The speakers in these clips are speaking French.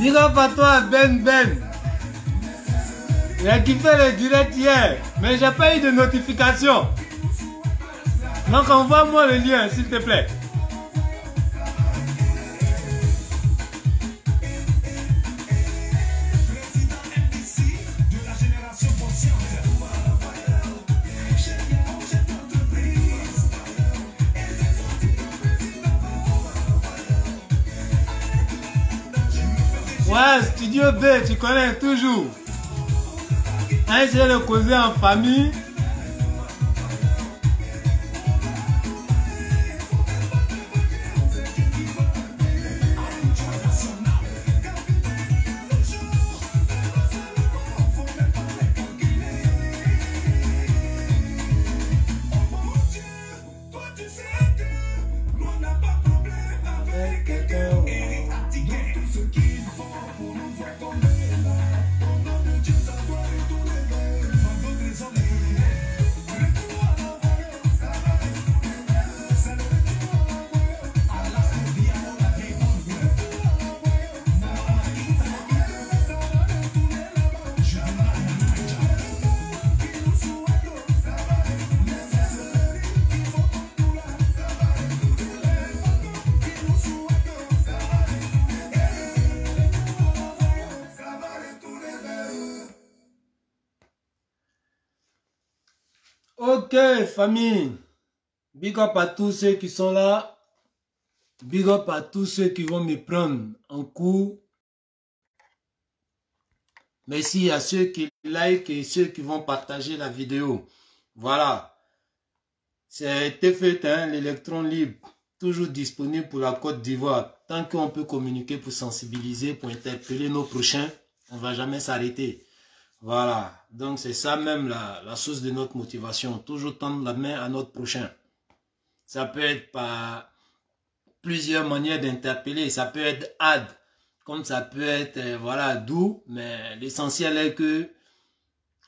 Big up à toi, Ben Ben. Il a kiffé le direct hier, mais j'ai pas eu de notification. Donc envoie-moi le lien, s'il te plaît. Ouais, Studio B, tu connais toujours. On a essayé de causer en famille. Ok, famille. Big up à tous ceux qui sont là. Big up à tous ceux qui vont me prendre en cours. Merci à ceux qui like et ceux qui vont partager la vidéo. Voilà. C'était fait, hein, l'électron libre. Toujours disponible pour la Côte d'Ivoire. Tant qu'on peut communiquer pour sensibiliser, pour interpeller nos prochains, on ne va jamais s'arrêter. Voilà, donc c'est ça même la source de notre motivation, toujours tendre la main à notre prochain. Ça peut être par plusieurs manières d'interpeller, ça peut être hard, comme ça peut être voilà, doux, mais l'essentiel est que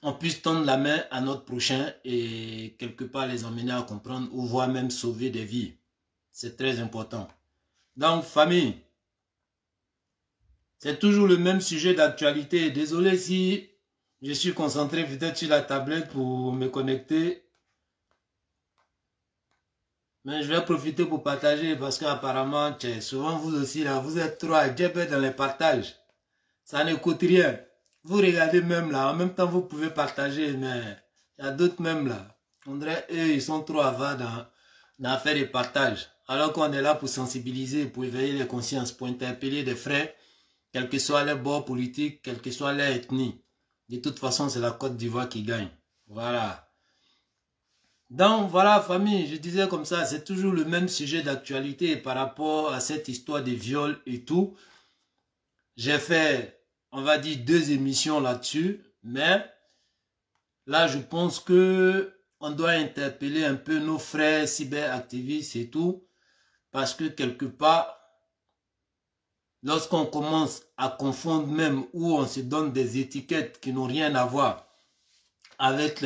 on puisse tendre la main à notre prochain et quelque part les emmener à comprendre ou voire même sauver des vies. C'est très important. Donc famille, c'est toujours le même sujet d'actualité. Désolé si je suis concentré peut-être sur la tablette pour me connecter. Mais je vais profiter pour partager parce qu'apparemment, souvent vous aussi là, vous êtes trop à djebber dans les partages. Ça ne coûte rien. Vous regardez même là, en même temps vous pouvez partager, mais il y a d'autres même là. On dirait eux, ils sont trop avares dans l'affaire de partage. Alors qu'on est là pour sensibiliser, pour éveiller les consciences, pour interpeller des frères, quel que soit leur bord politique, quelle que soit leur ethnie. De toute façon, c'est la Côte d'Ivoire qui gagne. Voilà. Donc, voilà, famille, je disais comme ça, c'est toujours le même sujet d'actualité par rapport à cette histoire de viol et tout. J'ai fait, on va dire, 2 émissions là-dessus, mais là, je pense que on doit interpeller un peu nos frères cyberactivistes et tout, parce que quelque part, lorsqu'on commence à confondre même, ou on se donne des étiquettes qui n'ont rien à voir avec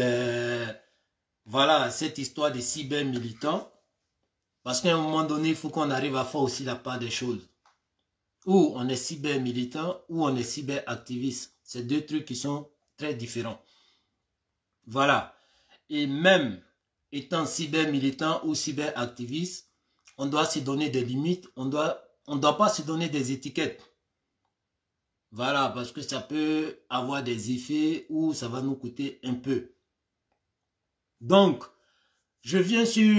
voilà, cette histoire des cyber-militants, parce qu'à un moment donné, il faut qu'on arrive à faire aussi la part des choses. Ou on est cyber-militant, ou on est cyber-activiste. C'est 2 trucs qui sont très différents. Voilà. Et même étant cyber-militant ou cyber-activiste, on doit se donner des limites, on doit pas se donner des étiquettes. Voilà, parce que ça peut avoir des effets ou ça va nous coûter un peu. Donc, je viens sur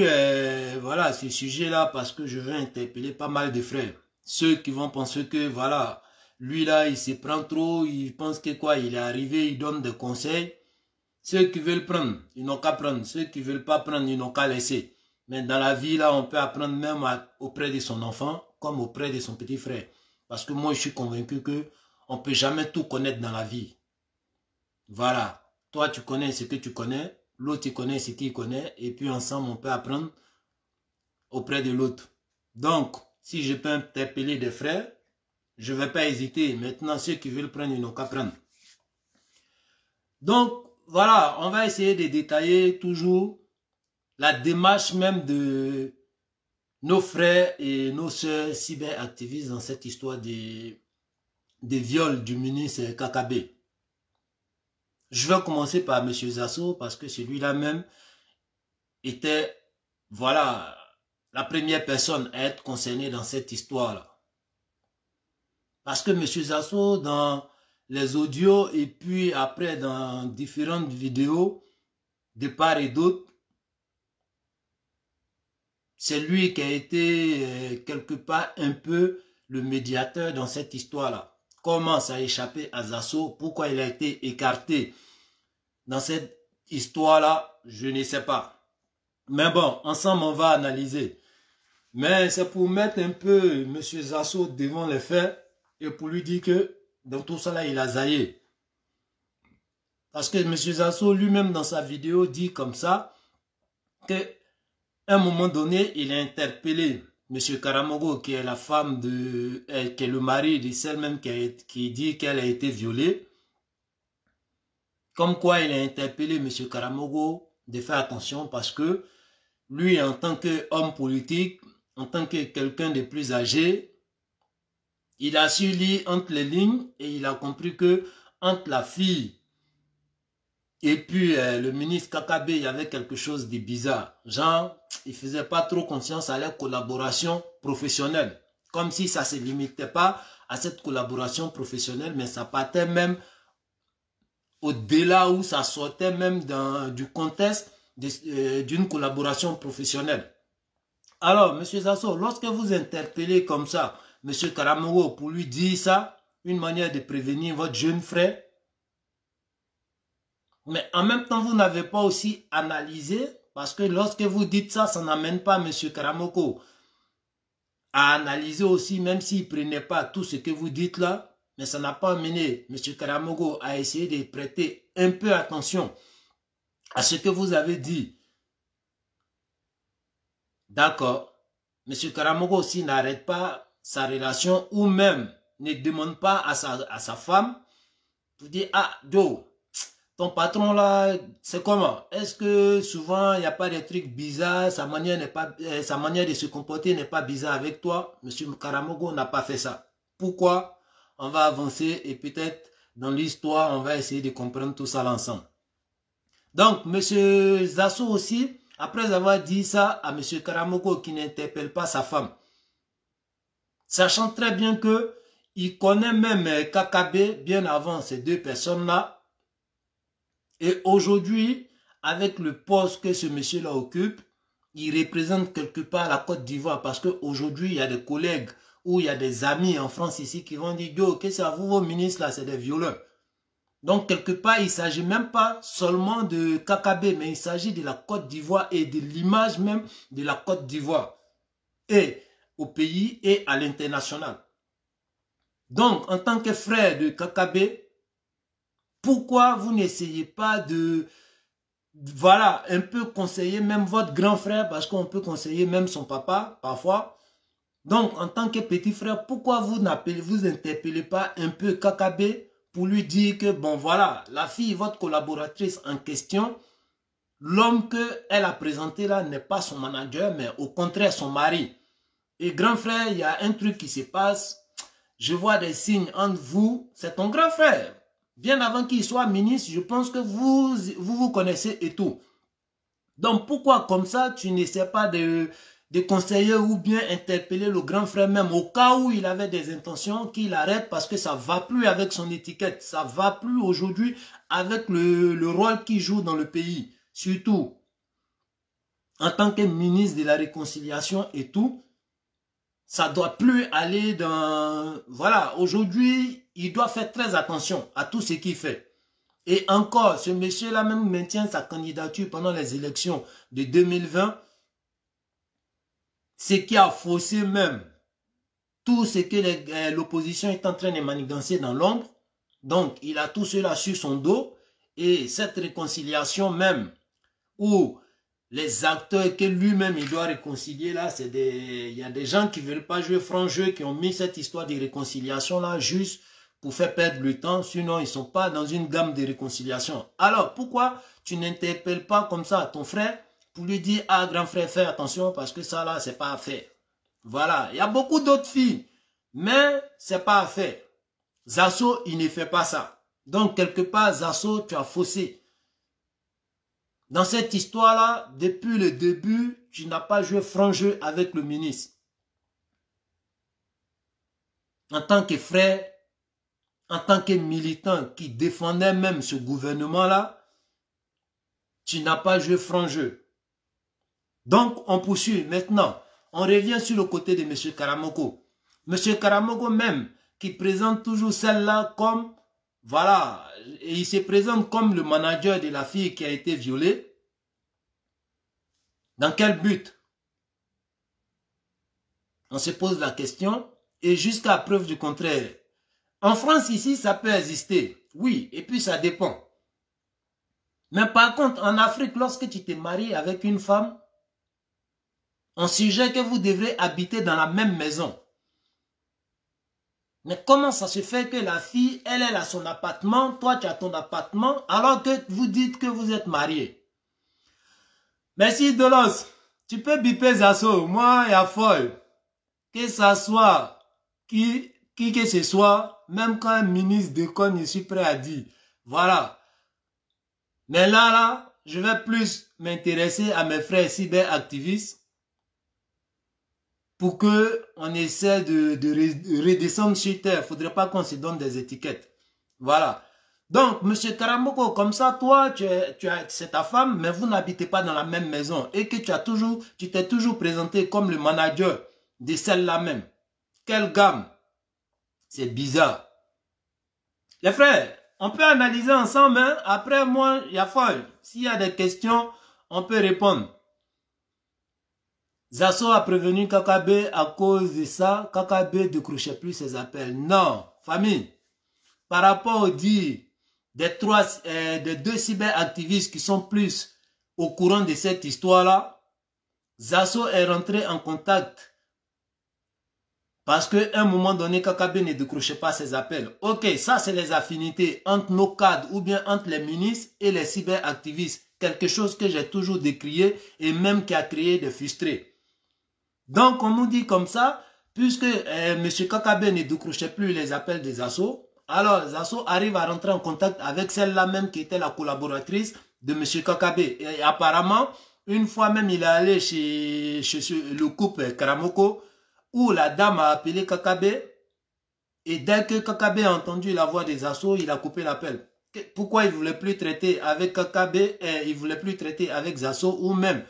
voilà, ce sujet-là parce que je veux interpeller pas mal de frères. Ceux qui vont penser que, voilà, lui là, il se prend trop, il pense que quoi, il est arrivé, il donne des conseils. Ceux qui veulent prendre, ils n'ont qu'à prendre. Ceux qui ne veulent pas prendre, ils n'ont qu'à laisser. Mais dans la vie, là, on peut apprendre même auprès de son enfant, comme auprès de son petit frère. Parce que moi, je suis convaincu que on ne peut jamais tout connaître dans la vie. Voilà. Toi, tu connais ce que tu connais. L'autre, il connaît ce qu'il connaît. Et puis, ensemble, on peut apprendre auprès de l'autre. Donc, si je peux interpeller des frères, je ne vais pas hésiter. Maintenant, ceux qui veulent prendre, ils n'ont qu'à prendre. Donc, voilà, on va essayer de détailler toujours la démarche même de nos frères et nos sœurs cyberactivistes dans cette histoire de des viols du ministre Kakabe. Je vais commencer par M. Zasso parce que celui-là même était, voilà, la première personne à être concernée dans cette histoire-là. Parce que M. Zasso, dans les audios et puis après dans différentes vidéos, de part et d'autre, c'est lui qui a été quelque part un peu le médiateur dans cette histoire-là. Comment ça a échappé à Zasso? Pourquoi il a été écarté dans cette histoire-là? Je ne sais pas. Mais bon, ensemble, on va analyser. Mais c'est pour mettre un peu M. Zasso devant les faits et pour lui dire que dans tout ça, là, il a zaillé. Parce que M. Zasso lui-même, dans sa vidéo, dit comme ça que à un moment donné, il a interpellé M. Karamogo, qui est la femme de, qui est le mari de celle même qui dit qu'elle a été violée. Comme quoi il a interpellé M. Karamogo de faire attention parce que lui, en tant qu'homme politique, en tant que quelqu'un de plus âgé, il a su lire entre les lignes et il a compris que entre la fille et puis le ministre Kakabe, il y avait quelque chose de bizarre. Genre, il ne faisait pas trop confiance à leur collaboration professionnelle. Comme si ça ne se limitait pas à cette collaboration professionnelle, mais ça partait même au-delà où ça sortait même du contexte d'une collaboration professionnelle. Alors, M. Zasso, lorsque vous interpellez comme ça, M. Karamogo, pour lui dire ça, une manière de prévenir votre jeune frère, mais en même temps, vous n'avez pas aussi analysé, parce que lorsque vous dites ça, ça n'amène pas M. Karamogo à analyser aussi, même s'il ne prenait pas tout ce que vous dites là, mais ça n'a pas amené M. Karamogo à essayer de prêter un peu attention à ce que vous avez dit. D'accord. M. Karamogo aussi n'arrête pas sa relation ou même ne demande pas à sa femme pour dire « Ah, Joe, ton patron là, c'est comment? Est-ce que souvent il n'y a pas des trucs bizarres, sa manière de se comporter n'est pas bizarre avec toi? M. Karamogo n'a pas fait ça. Pourquoi? On va avancer et peut-être dans l'histoire, on va essayer de comprendre tout ça ensemble. Donc, M. Zasso aussi, après avoir dit ça à M. Karamogo qui n'interpelle pas sa femme, sachant très bien que il connaît même Kakabe bien avant ces deux personnes-là. Et aujourd'hui, avec le poste que ce monsieur-là occupe, il représente quelque part la Côte d'Ivoire parce qu'aujourd'hui, il y a des collègues ou il y a des amis en France ici qui vont dire « Yo, qu'est-ce que ça vous, vos ministres là, c'est des violeurs ». Donc, quelque part, il ne s'agit même pas seulement de Kakabe, mais il s'agit de la Côte d'Ivoire et de l'image même de la Côte d'Ivoire. Et au pays et à l'international. Donc, en tant que frère de Kakabe, pourquoi vous n'essayez pas de, voilà, un peu conseiller même votre grand frère, parce qu'on peut conseiller même son papa, parfois. Donc, en tant que petit frère, pourquoi vous interpellez pas un peu Kakabe pour lui dire que, bon, voilà, la fille, votre collaboratrice en question, l'homme qu'elle a présenté là n'est pas son manager, mais au contraire son mari. Et grand frère, il y a un truc qui se passe, je vois des signes entre vous, c'est ton grand frère. Bien avant qu'il soit ministre, je pense que vous connaissez et tout. Donc pourquoi comme ça, tu n'essaies pas de conseiller ou bien interpeller le grand frère même au cas où il avait des intentions qu'il arrête parce que ça ne va plus avec son étiquette. Ça ne va plus aujourd'hui avec le rôle qu'il joue dans le pays. Surtout en tant que ministre de la réconciliation et tout. Ça ne doit plus aller dans... Voilà, aujourd'hui, il doit faire très attention à tout ce qu'il fait. Et encore, ce monsieur-là même maintient sa candidature pendant les élections de 2020. Ce qui a faussé même tout ce que l'opposition est en train de manigancer dans l'ombre. Donc, il a tout cela sur son dos. Et cette réconciliation même, où les acteurs que lui-même il doit réconcilier là, il y a des gens qui ne veulent pas jouer franc jeu, qui ont mis cette histoire de réconciliation là juste pour faire perdre le temps, sinon ils ne sont pas dans une gamme de réconciliation. Alors pourquoi tu n'interpelles pas comme ça à ton frère pour lui dire « Ah grand frère, fais attention parce que ça là c'est pas à faire ». Voilà, il y a beaucoup d'autres filles, mais c'est pas à faire. Zasso, il ne fait pas ça. Donc, quelque part, Zasso, tu as faussé. Dans cette histoire-là, depuis le début, tu n'as pas joué franc jeu avec le ministre. En tant que frère, en tant que militant qui défendait même ce gouvernement-là, tu n'as pas joué franc jeu. Donc, on poursuit. Maintenant, on revient sur le côté de M. Karamoko. M. Karamoko même, qui présente toujours celle-là comme, voilà, et il se présente comme le manager de la fille qui a été violée. Dans quel but? On se pose la question, et jusqu'à preuve du contraire. En France, ici, ça peut exister. Oui, et puis ça dépend. Mais par contre, en Afrique, lorsque tu t'es marié avec une femme, on suggère que vous devrez habiter dans la même maison. Mais comment ça se fait que la fille, elle a son appartement, toi tu as ton appartement, alors que vous dites que vous êtes mariés? Merci Dolos. Tu peux biper Zasso. Moi, il y a folle. Que ça soit qui que ce soit, même quand un ministre déconne, je suis prêt à dire. Voilà. Mais là, je vais plus m'intéresser à mes frères cyberactivistes pour que on essaie de redescendre sur terre. Il ne faudrait pas qu'on se donne des étiquettes. Voilà. Donc, M. Karamoko, comme ça, toi, c'est ta femme, mais vous n'habitez pas dans la même maison. Et que tu t'es toujours présenté comme le manager de celle-là même. Quelle gamme! C'est bizarre. Les frères, on peut analyser ensemble. Hein? Après, moi, il y a folle. S'il y a des questions, on peut répondre. Zasso a prévenu Kakabe à cause de ça. Kakabe ne décrochait plus ses appels. Non, famille. Par rapport au dit des deux cyberactivistes qui sont plus au courant de cette histoire-là, Zasso est rentré en contact parce qu'à un moment donné, Kakabe ne décrochait pas ses appels. Ok, ça c'est les affinités entre nos cadres ou bien entre les ministres et les cyberactivistes. Quelque chose que j'ai toujours décrié et même qui a créé des frustrés. Donc on nous dit comme ça, puisque M. Kakabe ne décrochait plus les appels des Zasso, alors Zasso arrive à rentrer en contact avec celle-là même qui était la collaboratrice de M. Kakabe. Et apparemment, une fois même il est allé chez le couple Karamoko, où la dame a appelé Kakabe, et dès que Kakabe a entendu la voix des Zasso, il a coupé l'appel. Pourquoi il ne voulait plus traiter avec Kakabe, il ne voulait plus traiter avec Zasso, ou même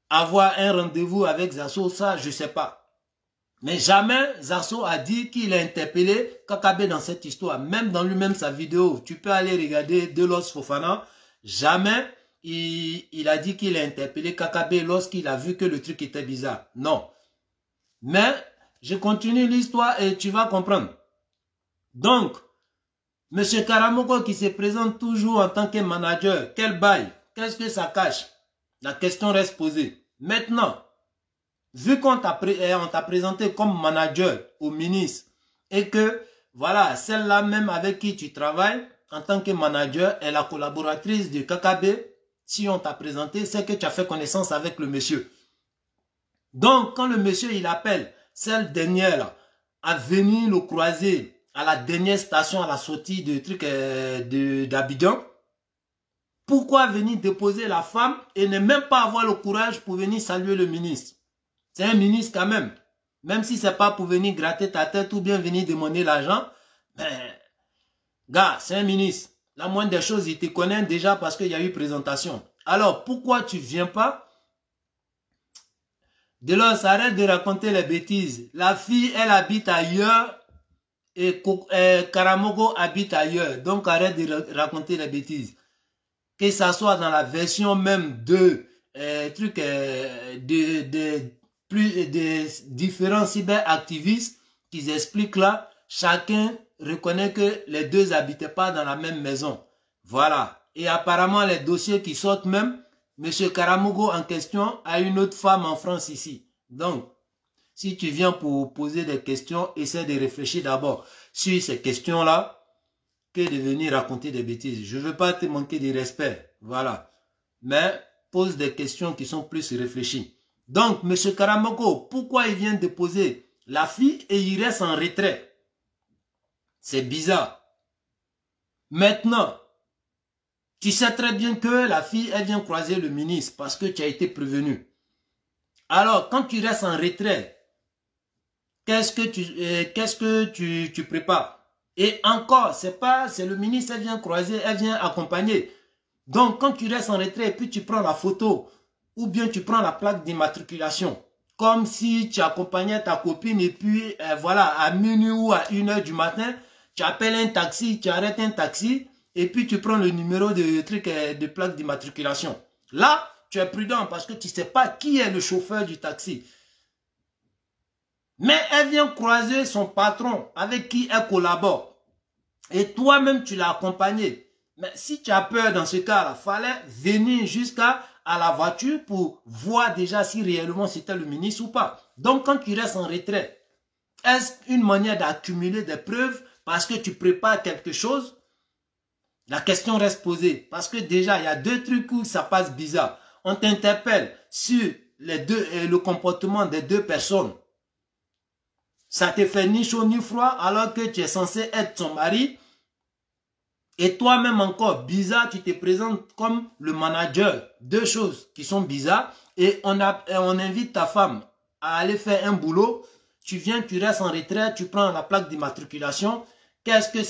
avoir un rendez-vous avec Zasso, ça je ne sais pas. Mais jamais Zasso a dit qu'il a interpellé Kakabe dans cette histoire. Même dans lui-même sa vidéo, tu peux aller regarder Delos Fofana. Jamais il a dit qu'il a interpellé Kakabe lorsqu'il a vu que le truc était bizarre. Non. Mais je continue l'histoire et tu vas comprendre. Donc, M. Karamoko qui se présente toujours en tant que manager, quel bail? Qu'est-ce que ça cache? La question reste posée. Maintenant, vu qu'on t'a présenté comme manager au ministre et que, voilà, celle-là même avec qui tu travailles en tant que manager est la collaboratrice de Kakabe, si on t'a présenté, c'est que tu as fait connaissance avec le monsieur. Donc, quand le monsieur, il appelle celle dernière là, à venir le croiser à la dernière station, à la sortie de truc d'Abidjan, pourquoi venir déposer la femme et ne même pas avoir le courage pour venir saluer le ministre? C'est un ministre quand même. Même si ce n'est pas pour venir gratter ta tête ou bien venir demander l'argent, mais, gars, c'est un ministre. La moindre des choses, il te connaît déjà parce qu'il y a eu présentation. Alors, pourquoi tu ne viens pas? Delos, arrête de raconter les bêtises. La fille, elle habite ailleurs et Karamoko habite ailleurs. Donc, arrête de raconter les bêtises. Que ça soit dans la version même de différents cyberactivistes qui expliquent là, chacun reconnaît que les deux n'habitaient pas dans la même maison. Voilà. Et apparemment, les dossiers qui sortent même, M. Karamoko en question a une autre femme en France ici. Donc, si tu viens pour poser des questions, essaie de réfléchir d'abord sur ces questions-là que de venir raconter des bêtises. Je ne veux pas te manquer de respect. Voilà. Mais pose des questions qui sont plus réfléchies. Donc, M. Karamoko, pourquoi il vient déposer la fille et il reste en retrait? C'est bizarre. Maintenant, tu sais très bien que la fille, elle vient croiser le ministre parce que tu as été prévenu. Alors, quand tu restes en retrait, qu'est-ce que tu prépares? Et encore, c'est le ministre, elle vient croiser, elle vient accompagner. Donc, quand tu restes en retrait et puis tu prends la photo, ou bien tu prends la plaque d'immatriculation, comme si tu accompagnais ta copine et puis, voilà, à minuit ou à 1h du matin, tu appelles un taxi, tu arrêtes un taxi, et puis tu prends le numéro de plaque d'immatriculation. Là, tu es prudent parce que tu ne sais pas qui est le chauffeur du taxi. Mais elle vient croiser son patron avec qui elle collabore. Et toi-même, tu l'as accompagné. Mais si tu as peur dans ce cas-là, il fallait venir jusqu'à la voiture pour voir déjà si réellement c'était le ministre ou pas. Donc, quand tu restes en retrait, est-ce une manière d'accumuler des preuves parce que tu prépares quelque chose? La question reste posée. Parce que déjà, il y a deux trucs où ça passe bizarre. On t'interpelle sur le comportement des deux personnes. Ça te fait ni chaud ni froid alors que tu es censé être son mari. Et toi-même encore, bizarre, tu te présentes comme le manager. Deux choses qui sont bizarres. Et on invite ta femme à aller faire un boulot. Tu viens, tu restes en retrait, tu prends la plaque d'immatriculation. Qu'est-ce que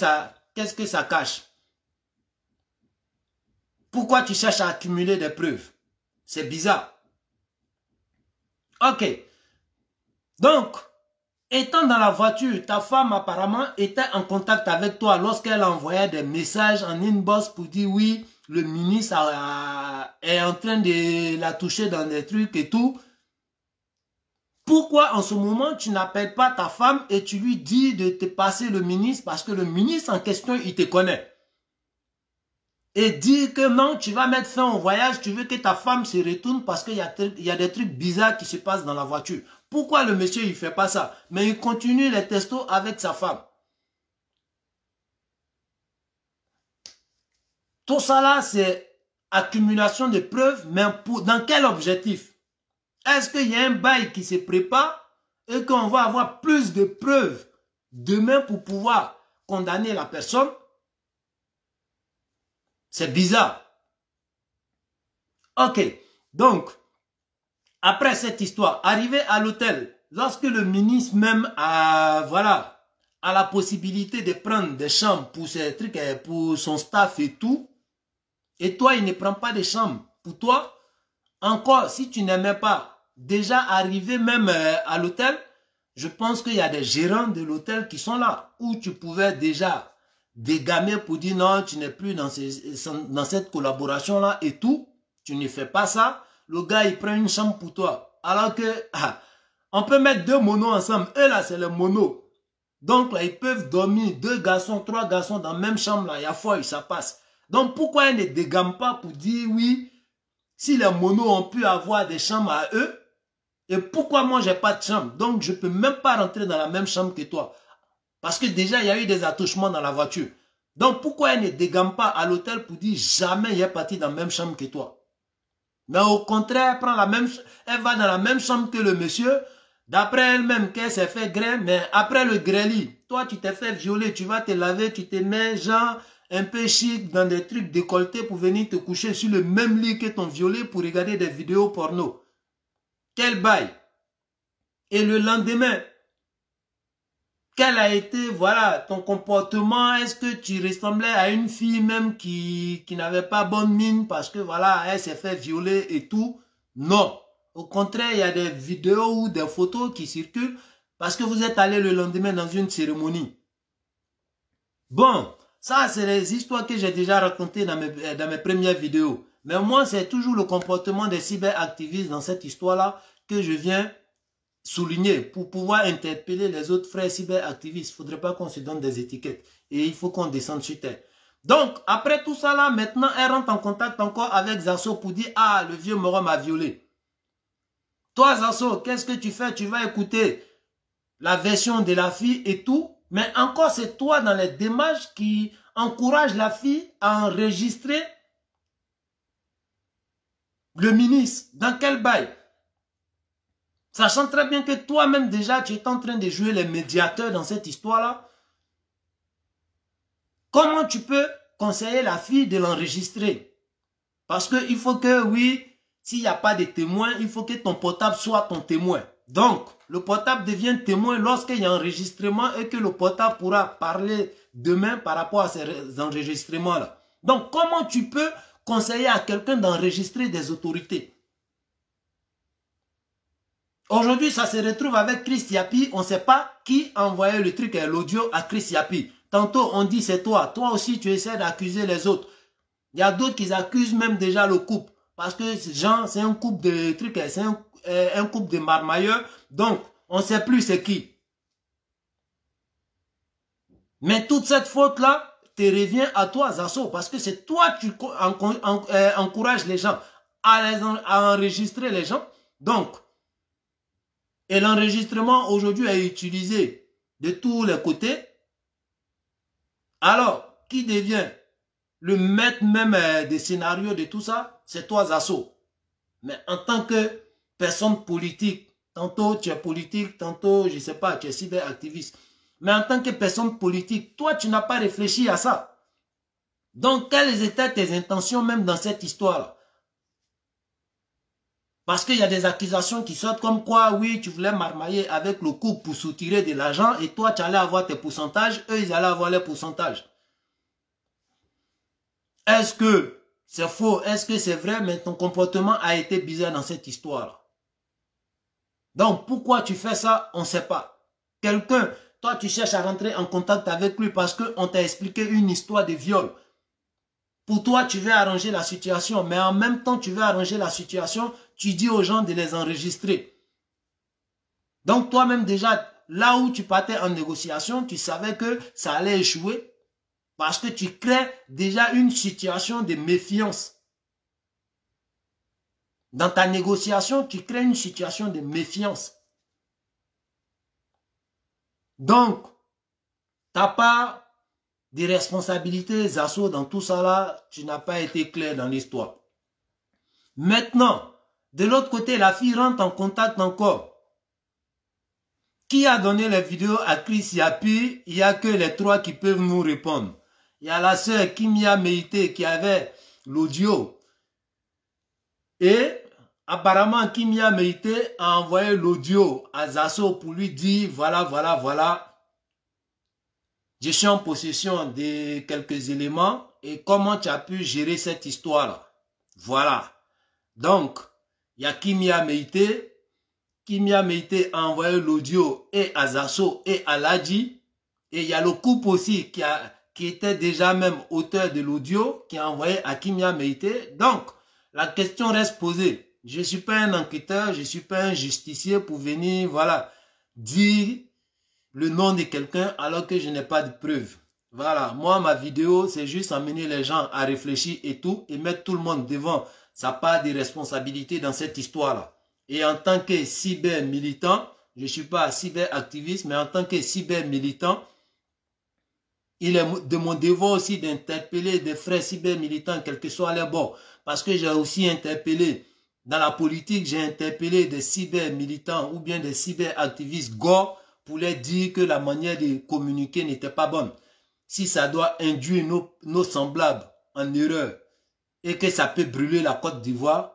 ça cache? Pourquoi tu cherches à accumuler des preuves? C'est bizarre. Ok. Donc, étant dans la voiture, ta femme apparemment était en contact avec toi lorsqu'elle envoyait des messages en inbox pour dire oui, le ministre est en train de la toucher dans des trucs et tout. Pourquoi en ce moment tu n'appelles pas ta femme et tu lui dis de te passer le ministre parce que le ministre en question, il te connaît. Et dire que non, tu vas mettre fin au voyage, tu veux que ta femme se retourne parce qu'il y a des trucs bizarres qui se passent dans la voiture. Pourquoi le monsieur, il ne fait pas ça? Mais il continue les testos avec sa femme. Tout ça là, c'est accumulation de preuves, mais dans quel objectif? Est-ce qu'il y a un bail qui se prépare et qu'on va avoir plus de preuves demain pour pouvoir condamner la personne? C'est bizarre. Ok, donc, après cette histoire, arrivé à l'hôtel, lorsque le ministre même a la possibilité de prendre des chambres pour ses trucs, pour son staff et tout, et toi, il ne prend pas de chambres pour toi, encore, si tu n'aimais pas, déjà arrivé même à l'hôtel, je pense qu'il y a des gérants de l'hôtel qui sont là, où tu pouvais déjà dégamer pour dire non, tu n'es plus dans cette collaboration-là et tout. Tu ne fais pas ça. Le gars, il prend une chambre pour toi. Alors que, on peut mettre deux monos ensemble. Eux, là, c'est le mono. Donc, là, ils peuvent dormir, 2 garçons, 3 garçons dans la même chambre, là. Il y a foi, ça passe. Donc, pourquoi ils ne dégament pas pour dire oui, si les monos ont pu avoir des chambres à eux, et pourquoi moi, j'ai pas de chambre? Donc, je peux même pas rentrer dans la même chambre que toi. Parce que déjà, il y a eu des attouchements dans la voiture. Donc, pourquoi elle ne dégame pas à l'hôtel pour dire jamais il est parti dans la même chambre que toi? Mais au contraire, elle va dans la même chambre que le monsieur. D'après elle-même, qu'elle s'est fait grêle. Mais après le grêlis, toi, tu t'es fait violer. Tu vas te laver, tu te mets genre un peu chic dans des trucs décolletés pour venir te coucher sur le même lit que ton violé pour regarder des vidéos porno. Quel bail! Et le lendemain, quel a été, voilà, ton comportement? Est-ce que tu ressemblais à une fille même qui n'avait pas bonne mine parce que, voilà, elle s'est fait violer et tout? Non. Au contraire, il y a des vidéos ou des photos qui circulent parce que vous êtes allé le lendemain dans une cérémonie. Bon, ça, c'est les histoires que j'ai déjà racontées dans mes premières vidéos. Mais moi, c'est toujours le comportement des cyberactivistes dans cette histoire-là que je viens souligner pour pouvoir interpeller les autres frères cyberactivistes. Il ne faudrait pas qu'on se donne des étiquettes. Et il faut qu'on descende sur terre. Donc, après tout ça là, maintenant, elle rentre en contact encore avec Zasso pour dire « Ah, le vieux Moro m'a violé. » Toi, Zasso, qu'est-ce que tu fais? Tu vas écouter la version de la fille et tout. Mais encore, c'est toi dans les démarches qui encourage la fille à enregistrer le ministre. Dans quel bail? Sachant très bien que toi-même déjà, tu es en train de jouer les médiateurs dans cette histoire-là. comment tu peux conseiller la fille de l'enregistrer? Parce qu'il faut que, oui, s'il n'y a pas de témoin, il faut que ton portable soit ton témoin. Donc, le portable devient témoin lorsqu'il y a enregistrement et que le portable pourra parler demain par rapport à ces enregistrements-là. Donc, comment tu peux conseiller à quelqu'un d'enregistrer des autorités? Aujourd'hui, ça se retrouve avec Chris Yapi. On ne sait pas qui a envoyé le truc et l'audio à Chris Yapi. Tantôt, on dit c'est toi. Toi aussi, tu essaies d'accuser les autres. Il y a d'autres qui accusent même déjà le couple. Parce que Jean, c'est un couple de trucs, c'est un couple de marmailleurs. Donc, on ne sait plus c'est qui. Mais toute cette faute-là te revient à toi, Zasso. Parce que c'est toi qui encourages les gens à enregistrer les gens. Donc, et l'enregistrement aujourd'hui est utilisé de tous les côtés. Alors, qui devient le maître même des scénarios de tout ça? C'est toi, Zasso. Mais en tant que personne politique, tantôt tu es politique, tantôt, je ne sais pas, tu es cyberactiviste. Mais en tant que personne politique, toi, tu n'as pas réfléchi à ça. Donc, quelles étaient tes intentions même dans cette histoire-là? Parce qu'il y a des accusations qui sortent comme quoi, oui, tu voulais marmailler avec le couple pour soutirer de l'argent et toi, tu allais avoir tes pourcentages, eux, ils allaient avoir les pourcentages. Est-ce que c'est faux? Est-ce que c'est vrai? Mais ton comportement a été bizarre dans cette histoire. Donc, pourquoi tu fais ça? On ne sait pas. Quelqu'un, toi, tu cherches à rentrer en contact avec lui parce qu'on t'a expliqué une histoire de viol. Pour toi, tu veux arranger la situation, mais en même temps, tu veux arranger la situation, tu dis aux gens de les enregistrer. Donc, toi-même déjà, là où tu partais en négociation, tu savais que ça allait échouer parce que tu crées déjà une situation de méfiance. Dans ta négociation, tu crées une situation de méfiance. Donc, tu n'as pas de responsabilités, Zasso, dans tout ça là, tu n'as pas été clair dans l'histoire. Maintenant, de l'autre côté, la fille rentre en contact encore. Qui a donné les vidéos à Chris Yapi? Il n'y a que les trois qui peuvent nous répondre. Il y a la sœur Kimia Meite qui avait l'audio. Et apparemment, Kimia Meite a envoyé l'audio à Zasso pour lui dire, voilà, voilà, voilà. Je suis en possession de quelques éléments et comment tu as pu gérer cette histoire-là. Voilà. Donc, il y a Kimia Meite. Kimia Meite a envoyé l'audio et à Zasso et à Ladji. Et il y a le couple aussi qui était déjà même auteur de l'audio qui a envoyé à Kimia Meite. Donc, la question reste posée. Je ne suis pas un enquêteur, je ne suis pas un justicier pour venir, voilà, dire le nom de quelqu'un alors que je n'ai pas de preuves. Voilà, moi, ma vidéo, c'est juste amener les gens à réfléchir et tout, et mettre tout le monde devant sa part de responsabilité dans cette histoire-là. Et en tant que cyber-militant, je ne suis pas cyber-activiste, mais en tant que cyber-militant, il est de mon devoir aussi d'interpeller des frères cyber-militants, quels que soient les bords. Parce que j'ai aussi interpellé, dans la politique, j'ai interpellé des cyber-militants ou bien des cyber-activistes gore pour leur dire que la manière de communiquer n'était pas bonne. Si ça doit induire nos semblables en erreur et que ça peut brûler la Côte d'Ivoire,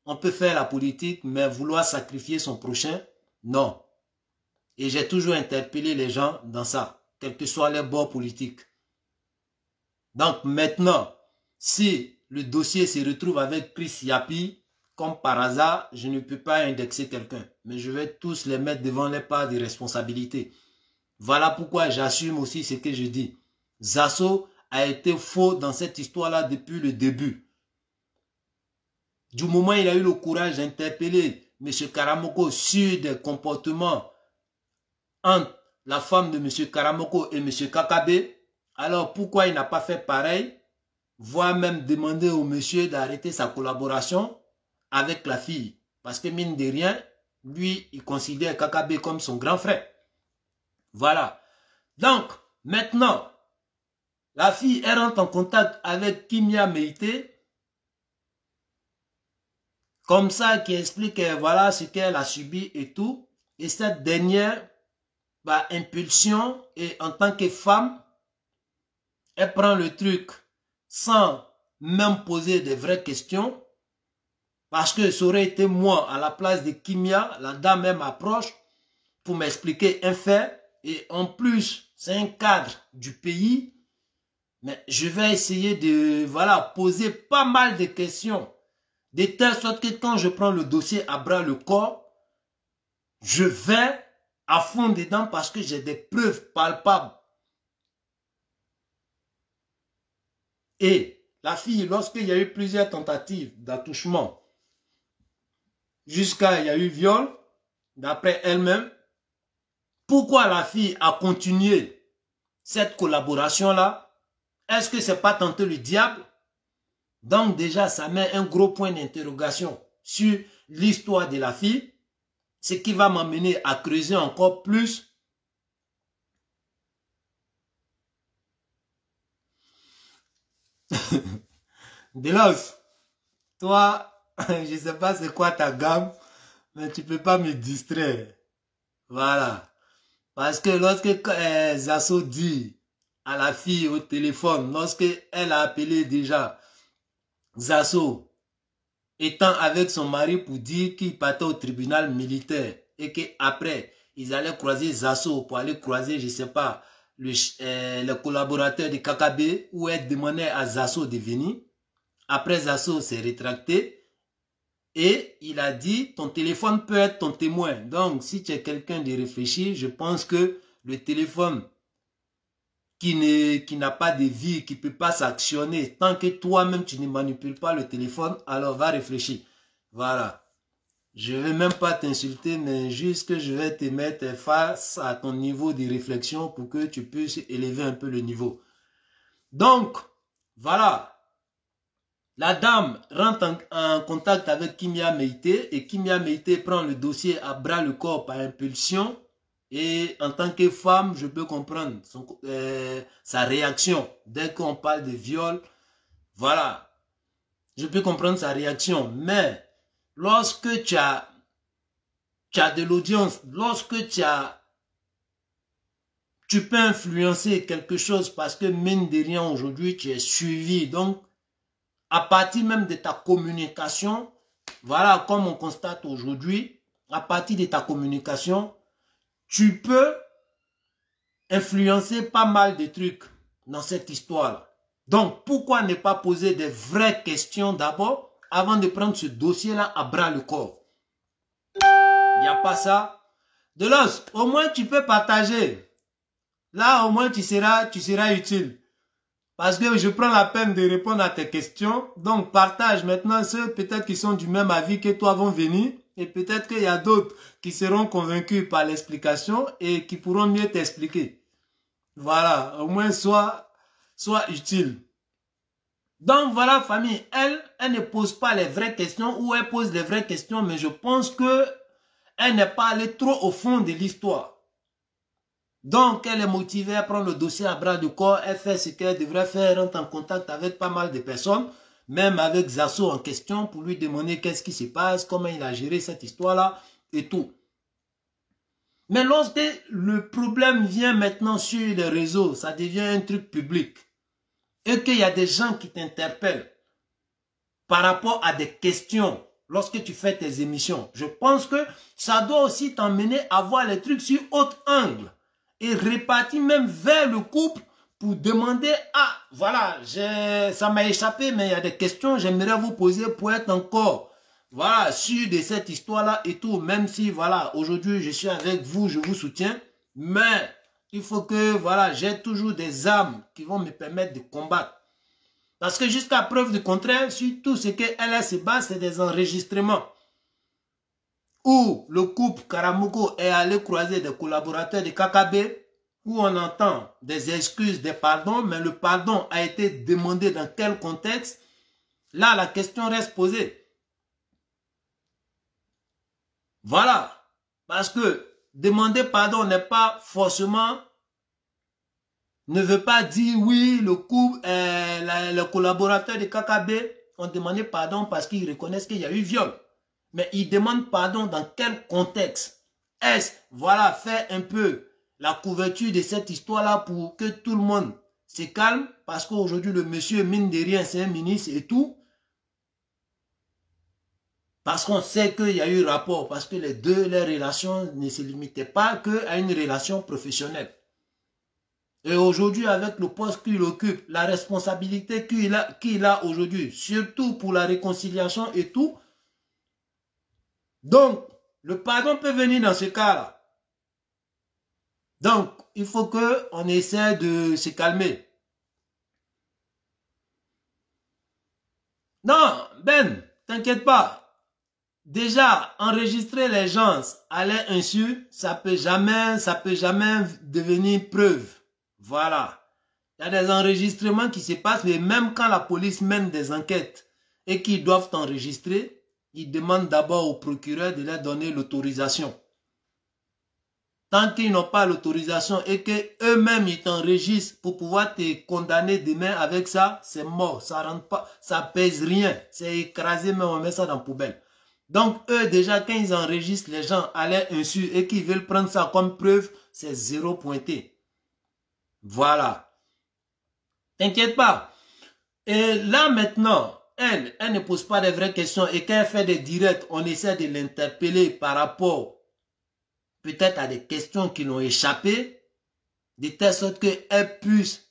on peut faire la politique, mais vouloir sacrifier son prochain, non. Et j'ai toujours interpellé les gens dans ça, quels que soient les bords politiques. Donc maintenant, si le dossier se retrouve avec Chris Yapi, comme par hasard, je ne peux pas indexer quelqu'un. Mais je vais tous les mettre devant les parts de responsabilité. Voilà pourquoi j'assume aussi ce que je dis. Zasso a été faux dans cette histoire-là depuis le début. Du moment où il a eu le courage d'interpeller M. Karamoko sur des comportements entre la femme de M. Karamoko et M. Kakabe, alors pourquoi il n'a pas fait pareil, voire même demander au monsieur d'arrêter sa collaboration avec la fille? Parce que mine de rien, lui, il considère Kakabe comme son grand frère. Voilà. Donc, maintenant, la fille, elle rentre en contact avec Kimia Meite, comme ça, qui explique voilà ce qu'elle a subi et tout. Et cette dernière impulsion, et en tant que femme, Elle prend le truc sans même poser de vraies questions. Parce que ça aurait été moi à la place de Kimia, la dame même approche pour m'expliquer un fait. Et en plus, c'est un cadre du pays. Mais je vais essayer de poser pas mal de questions. De telle sorte que quand je prends le dossier à bras le corps, je vais à fond dedans parce que j'ai des preuves palpables. Et la fille, lorsqu'il y a eu plusieurs tentatives d'attouchement, jusqu'à il y a eu viol, d'après elle-même, pourquoi la fille a continué cette collaboration-là? Est-ce que c'est pas tenter le diable? Donc déjà, ça met un gros point d'interrogation sur l'histoire de la fille, ce qui va m'amener à creuser encore plus. Delos, toi, je ne sais pas c'est quoi ta gamme, mais tu ne peux pas me distraire. Voilà. Parce que lorsque Zasso dit à la fille au téléphone, lorsque elle a appelé déjà Zasso, étant avec son mari pour dire qu'il partait au tribunal militaire et qu'après, ils allaient croiser Zasso pour aller croiser, je ne sais pas, le collaborateur de KKB, où elle demandait à Zasso de venir. Après, Zasso s'est rétracté et il a dit, ton téléphone peut être ton témoin. Donc, si tu es quelqu'un de réfléchi, je pense que le téléphone qui n'a pas de vie, qui ne peut pas s'actionner, tant que toi-même tu ne manipules pas le téléphone, alors va réfléchir. Voilà. Je ne vais même pas t'insulter, mais juste que je vais te mettre face à ton niveau de réflexion pour que tu puisses élever un peu le niveau. Donc, voilà. La dame rentre en contact avec Kimia Meïté et Kimia Meïté prend le dossier à bras le corps par impulsion. Et en tant que femme, je peux comprendre sa réaction. Dès qu'on parle de viol, voilà. Je peux comprendre sa réaction. Mais lorsque tu as de l'audience, lorsque tu peux influencer quelque chose parce que mine de rien aujourd'hui, tu es suivi. Donc, à partir même de ta communication, voilà, comme on constate aujourd'hui, à partir de ta communication, tu peux influencer pas mal de trucs dans cette histoire. Donc, pourquoi ne pas poser des vraies questions d'abord avant de prendre ce dossier-là à bras le corps? Il n'y a pas ça. Delos, au moins tu peux partager. Là, au moins tu seras utile. Parce que je prends la peine de répondre à tes questions. Donc, partage maintenant ceux peut-être qui sont du même avis que toi vont venir. Et peut-être qu'il y a d'autres qui seront convaincus par l'explication et qui pourront mieux t'expliquer. Voilà, au moins sois utile. Donc voilà, famille, elle ne pose pas les vraies questions ou elle pose les vraies questions, mais je pense que elle n'est pas allée trop au fond de l'histoire. Donc, elle est motivée à prendre le dossier à bras du corps. Elle fait ce qu'elle devrait faire, elle rentre en contact avec pas mal de personnes, même avec Zasso en question, pour lui demander qu'est-ce qui se passe, comment il a géré cette histoire-là et tout. Mais lorsque le problème vient maintenant sur les réseaux, ça devient un truc public, et qu'il y a des gens qui t'interpellent par rapport à des questions lorsque tu fais tes émissions, je pense que ça doit aussi t'emmener à voir les trucs sur autre angle. Et répartir même vers le couple pour demander, ah voilà, ça m'a échappé, mais il y a des questions j'aimerais vous poser pour être encore, voilà, sûr de cette histoire-là et tout, même si, voilà, aujourd'hui je suis avec vous, je vous soutiens, mais il faut que, voilà, j'ai toujours des armes qui vont me permettre de combattre. Parce que jusqu'à preuve du contraire, sur tout ce qu'elle se base, c'est des enregistrements. Où le couple Karamoko est allé croiser des collaborateurs de KKB, où on entend des excuses, des pardons, mais le pardon a été demandé dans quel contexte? Là, la question reste posée. Voilà. Parce que demander pardon n'est pas forcément, ne veut pas dire oui, le couple, le collaborateur de KKB ont demandé pardon parce qu'ils reconnaissent qu'il y a eu viol. Mais ils demandent pardon dans quel contexte? Est-ce, voilà, faire un peu la couverture de cette histoire-là pour que tout le monde c'est calme, parce qu'aujourd'hui, le monsieur, mine de rien, c'est un ministre et tout. Parce qu'on sait qu'il y a eu rapport, parce que les deux, leurs relations ne se limitaient pas qu'à une relation professionnelle. Et aujourd'hui, avec le poste qu'il occupe, la responsabilité qu'il a aujourd'hui, surtout pour la réconciliation et tout, donc, le pardon peut venir dans ce cas-là. Donc, il faut qu'on essaie de se calmer. Non, Ben, t'inquiète pas. Déjà, enregistrer les gens à leur insu, ça peut jamais devenir preuve. Voilà. Il y a des enregistrements qui se passent, mais même quand la police mène des enquêtes et qu'ils doivent enregistrer, ils demandent d'abord au procureur de leur donner l'autorisation. Tant qu'ils n'ont pas l'autorisation et qu'eux-mêmes ils t'enregistrent pour pouvoir te condamner demain avec ça, c'est mort. Ça rentre pas, ça pèse rien. C'est écrasé, mais on met ça dans la poubelle. Donc eux déjà, quand ils enregistrent les gens à leur insu et qu'ils veulent prendre ça comme preuve, c'est zéro pointé. Voilà. T'inquiète pas. Et là maintenant, elle ne pose pas de vraies questions et quand elle fait des directs, on essaie de l'interpeller par rapport peut-être à des questions qui l'ont échappé, de telle sorte qu'elle puisse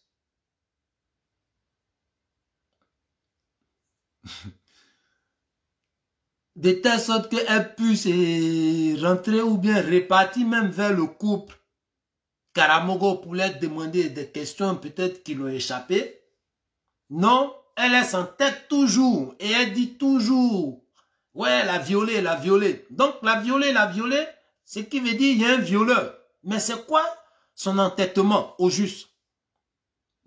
rentrer ou bien répartir même vers le couple Karamogo pour leur demander des questions peut-être qui l'ont échappé. Non, elle s'entête toujours et elle dit toujours, ouais, la violer, la violer. Donc la violer, ce qui veut dire il y a un violeur. Mais c'est quoi son entêtement au juste?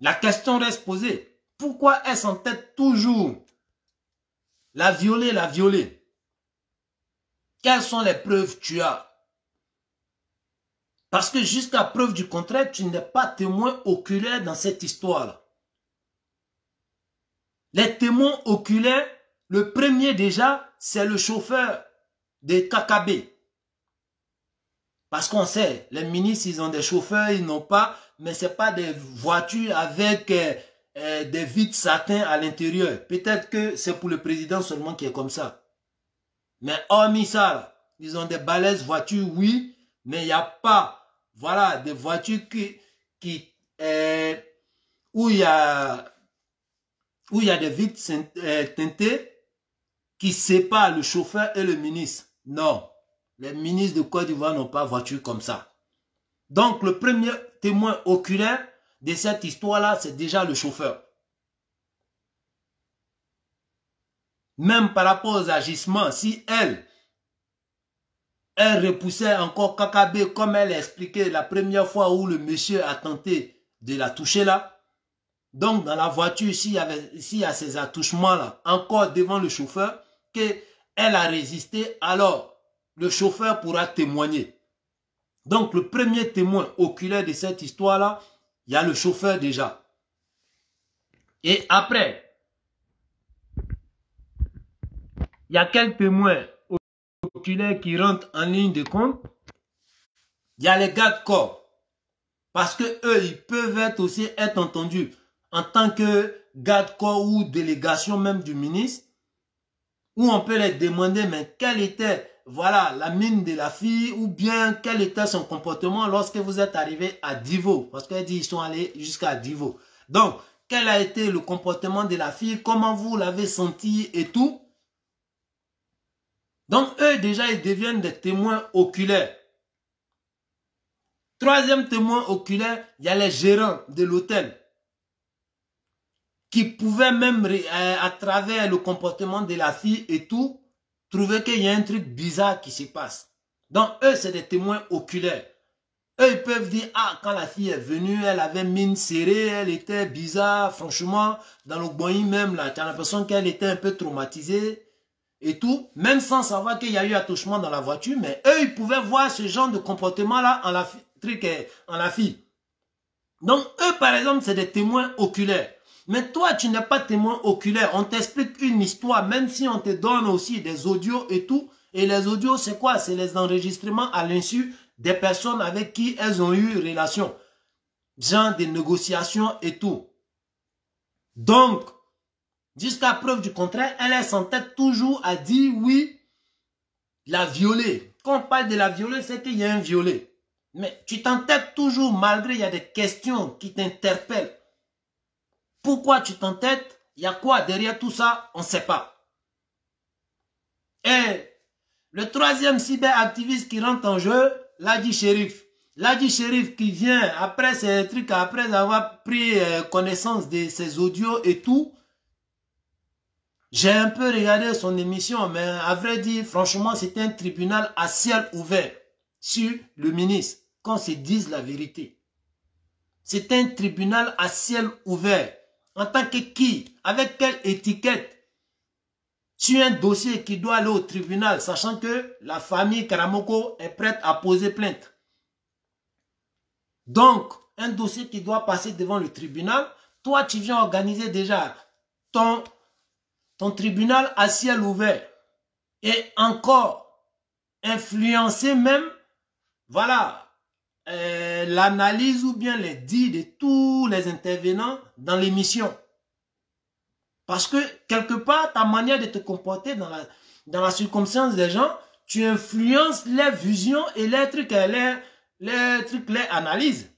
La question reste posée. Pourquoi elle s'entête toujours? La violer, la violer. Quelles sont les preuves que tu as? Parce que jusqu'à preuve du contraire, tu n'es pas témoin oculaire dans cette histoire-là. Les témoins oculaires, le premier déjà, c'est le chauffeur de KKB. Parce qu'on sait, les ministres, ils ont des chauffeurs, ils n'ont pas, mais ce n'est pas des voitures avec des vitres satin à l'intérieur. Peut-être que c'est pour le président seulement qui est comme ça. Mais hormis ça, ils ont des balaises voitures, oui, mais il n'y a pas, voilà, des voitures où il y a des vitres teintées qui séparent le chauffeur et le ministre. Non, les ministres de Côte d'Ivoire n'ont pas voiture comme ça. Donc, le premier témoin oculaire de cette histoire-là, c'est déjà le chauffeur. Même par rapport aux agissements, si elle repoussait encore KKB comme elle a expliqué la première fois où le monsieur a tenté de la toucher là. Donc dans la voiture, s'il y a ces attouchements là, encore devant le chauffeur, qu'elle a résisté, alors le chauffeur pourra témoigner. Donc le premier témoin oculaire de cette histoire là, il y a le chauffeur déjà. Et après, il y a quelques témoins oculaires qui rentrent en ligne de compte. Il y a les gardes corps. Parce que eux, ils peuvent aussi être entendus en tant que garde corps ou délégation même du ministre. Où on peut les demander, mais quelle était, voilà, la mine de la fille, ou bien quel était son comportement lorsque vous êtes arrivé à Divo. Parce qu'elle dit qu'ils sont allés jusqu'à Divo. Donc, quel a été le comportement de la fille, comment vous l'avez senti et tout. Donc, eux, déjà, ils deviennent des témoins oculaires. Troisième témoin oculaire, il y a les gérants de l'hôtel qui pouvaient même, à travers le comportement de la fille et tout, trouver qu'il y a un truc bizarre qui se passe. Donc, eux, c'est des témoins oculaires. Eux, ils peuvent dire, ah, quand la fille est venue, elle avait mine serrée, elle était bizarre, franchement, dans le boy même, là, tu as l'impression qu'elle était un peu traumatisée. Et tout, même sans savoir qu'il y a eu attouchement dans la voiture, mais eux, ils pouvaient voir ce genre de comportement-là en la fille. Donc, eux, par exemple, c'est des témoins oculaires. Mais toi, tu n'es pas témoin oculaire. On t'explique une histoire, même si on te donne aussi des audios et tout. Et les audios, c'est quoi? C'est les enregistrements à l'insu des personnes avec qui elles ont eu relation. genre de négociations et tout. Donc, jusqu'à preuve du contraire, elle s'entête toujours à dire oui, la violer. Quand on parle de la violer, c'est qu'il y a un violé. Mais tu t'entêtes toujours malgré il y a des questions qui t'interpellent. Pourquoi tu t'entêtes? Il y a quoi derrière tout ça? On ne sait pas. Et le troisième cyberactiviste qui rentre en jeu, Ladji Sherif. Ladji Sherif qui vient après ces trucs, après avoir pris connaissance de ses audios et tout. J'ai un peu regardé son émission, mais à vrai dire, franchement, c'était un tribunal à ciel ouvert sur le ministre, qu'on se dise la vérité. C'est un tribunal à ciel ouvert. En tant que qui? Avec quelle étiquette? Sur un dossier qui doit aller au tribunal, sachant que la famille Karamoko est prête à poser plainte. Donc, un dossier qui doit passer devant le tribunal, toi, tu viens organiser déjà ton tribunal à ciel ouvert. Et encore, influencer même, voilà, l'analyse ou bien les dits de tous les intervenants dans l'émission. Parce que, quelque part, ta manière de te comporter dans la circonstance des gens, tu influences les visions et les trucs, les analyses.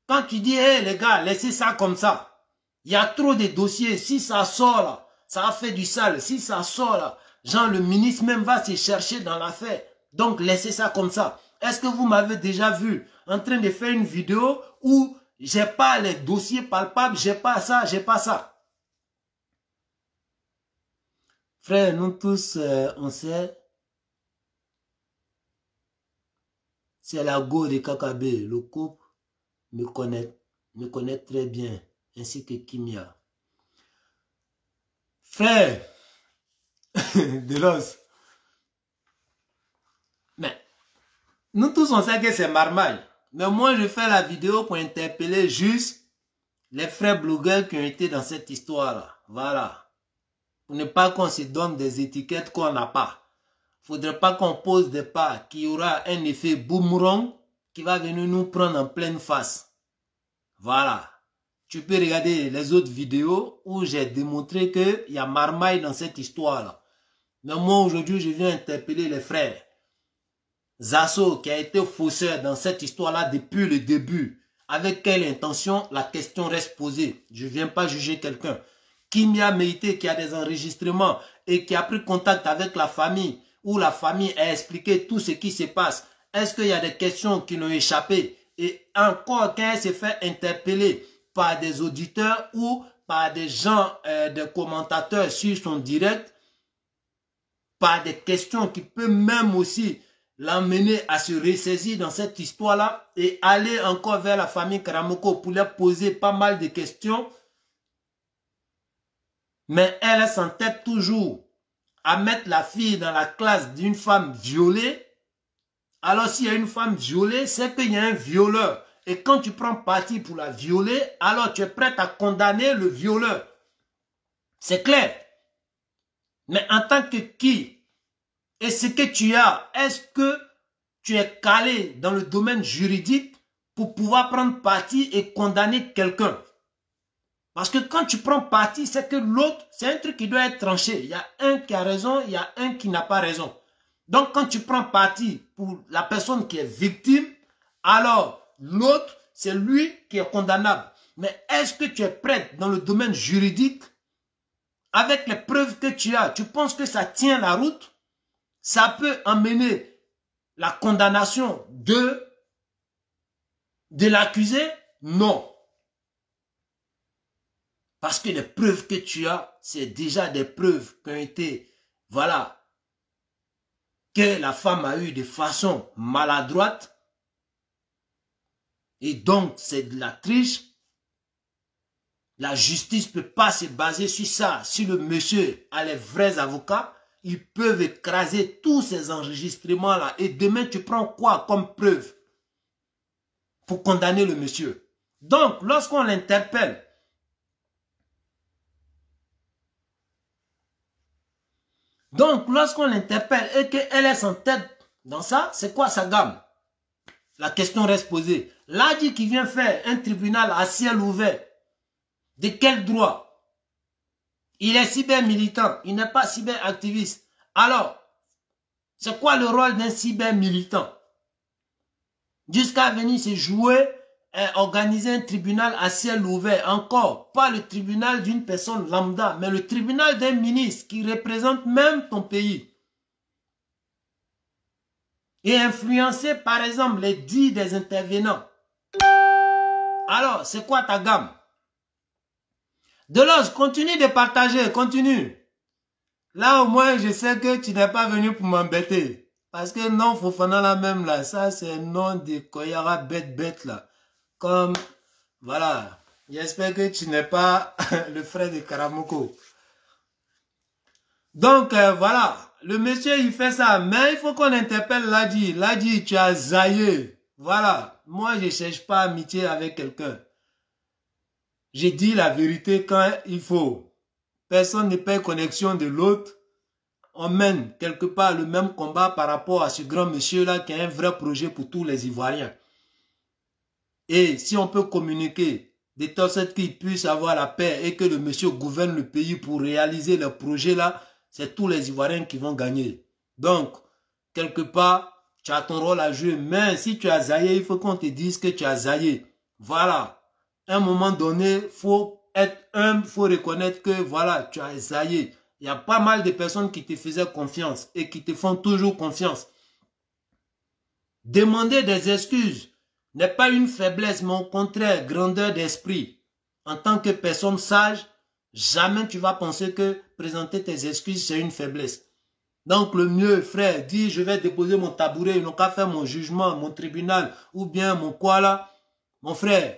Quand tu dis, hey, les gars, laissez ça comme ça. Il y a trop de dossiers. Si ça sort là, ça a fait du sale. Si ça sort là, genre le ministre même va se chercher dans l'affaire. Donc, laissez ça comme ça. Est-ce que vous m'avez déjà vu en train de faire une vidéo où j'ai pas les dossiers palpables, j'ai pas ça, j'ai pas ça? Frère, nous tous, on sait, c'est la go de Kakabe. Le couple me connaît très bien, ainsi que Kimia. Frère, Delos, mais nous tous, on sait que c'est Marmaille. Mais moi, je fais la vidéo pour interpeller juste les frères blogueurs qui ont été dans cette histoire-là. Voilà. Pour ne pas qu'on se donne des étiquettes qu'on n'a pas. Il ne faudrait pas qu'on pose des pas, qu'il y aura un effet boomerang qui va venir nous prendre en pleine face. Voilà. Tu peux regarder les autres vidéos où j'ai démontré qu'il y a marmaille dans cette histoire-là. Mais moi, aujourd'hui, je viens interpeller les frères. Zasso, qui a été fausseur dans cette histoire-là depuis le début. Avec quelle intention, la question reste posée. Je ne viens pas juger quelqu'un. Kimia Meïté qui a des enregistrements et qui a pris contact avec la famille, où la famille a expliqué tout ce qui se passe. Est-ce qu'il y a des questions qui l'ont échappé? Et encore, quand elle s'est fait interpeller par des auditeurs ou par des gens, des commentateurs sur son direct, par des questions qui peuvent même aussi l'emmener à se ressaisir dans cette histoire-là et aller encore vers la famille Karamoko pour leur poser pas mal de questions. Mais elle s'entête toujours à mettre la fille dans la classe d'une femme violée. Alors s'il y a une femme violée, c'est qu'il y a un violeur. Et quand tu prends parti pour la violer, alors tu es prêt à condamner le violeur. C'est clair. Mais en tant que qui? Et ce que tu as, est-ce que tu es calé dans le domaine juridique pour pouvoir prendre parti et condamner quelqu'un? Parce que quand tu prends parti, c'est que l'autre, c'est un truc qui doit être tranché. Il y a un qui a raison, il y a un qui n'a pas raison. Donc quand tu prends parti pour la personne qui est victime, alors l'autre, c'est lui qui est condamnable. Mais est-ce que tu es prêt dans le domaine juridique, avec les preuves que tu as, tu penses que ça tient la route? Ça peut emmener la condamnation de l'accusé? Non. Parce que les preuves que tu as, c'est déjà des preuves qui ont été, voilà, que la femme a eu de façon maladroite. Et donc, c'est de la triche. La justice ne peut pas se baser sur ça. Si le monsieur a les vrais avocats, ils peuvent écraser tous ces enregistrements-là. Et demain, tu prends quoi comme preuve pour condamner le monsieur? Donc, lorsqu'on l'interpelle, et qu'elle est en tête dans ça, c'est quoi sa gamme? La question reste posée. Ladji qui vient faire un tribunal à ciel ouvert, de quel droit? Il est cyber-militant, il n'est pas cyber-activiste. Alors, c'est quoi le rôle d'un cyber-militant? Jusqu'à venir se jouer et organiser un tribunal à ciel ouvert. Encore, pas le tribunal d'une personne lambda, mais le tribunal d'un ministre qui représente même ton pays. Et influencer, par exemple, les dits des intervenants. Alors, c'est quoi ta gamme? Deloche, continue de partager, continue. Là, au moins, je sais que tu n'es pas venu pour m'embêter. Parce que non, Fofana là même là, ça c'est un nom de Koyara bête là. Comme, voilà. J'espère que tu n'es pas le frère de Karamoko. Donc, voilà. Le monsieur, il fait ça. Mais il faut qu'on interpelle Ladji. Ladji, tu as zaillé. Voilà. Moi, je ne cherche pas amitié avec quelqu'un. J'ai dit la vérité quand il faut. Personne ne perd connexion de l'autre. On mène quelque part le même combat par rapport à ce grand monsieur-là qui a un vrai projet pour tous les Ivoiriens. Et si on peut communiquer de telle sorte qu'il puisse avoir la paix et que le monsieur gouverne le pays pour réaliser le projet-là, c'est tous les Ivoiriens qui vont gagner. Donc, quelque part, tu as ton rôle à jouer. Mais si tu as zaillé, il faut qu'on te dise que tu as zaillé. Voilà. À un moment donné, il faut être humble, il faut reconnaître que voilà, tu as zaillé. Il y a pas mal de personnes qui te faisaient confiance et qui te font toujours confiance. Demander des excuses n'est pas une faiblesse, mais au contraire, grandeur d'esprit. En tant que personne sage, jamais tu vas penser que présenter tes excuses, c'est une faiblesse. Donc le mieux, frère, dis je vais déposer mon tabouret, ils n'ont qu'à faire mon jugement, mon tribunal, ou bien mon quoi là. Mon frère,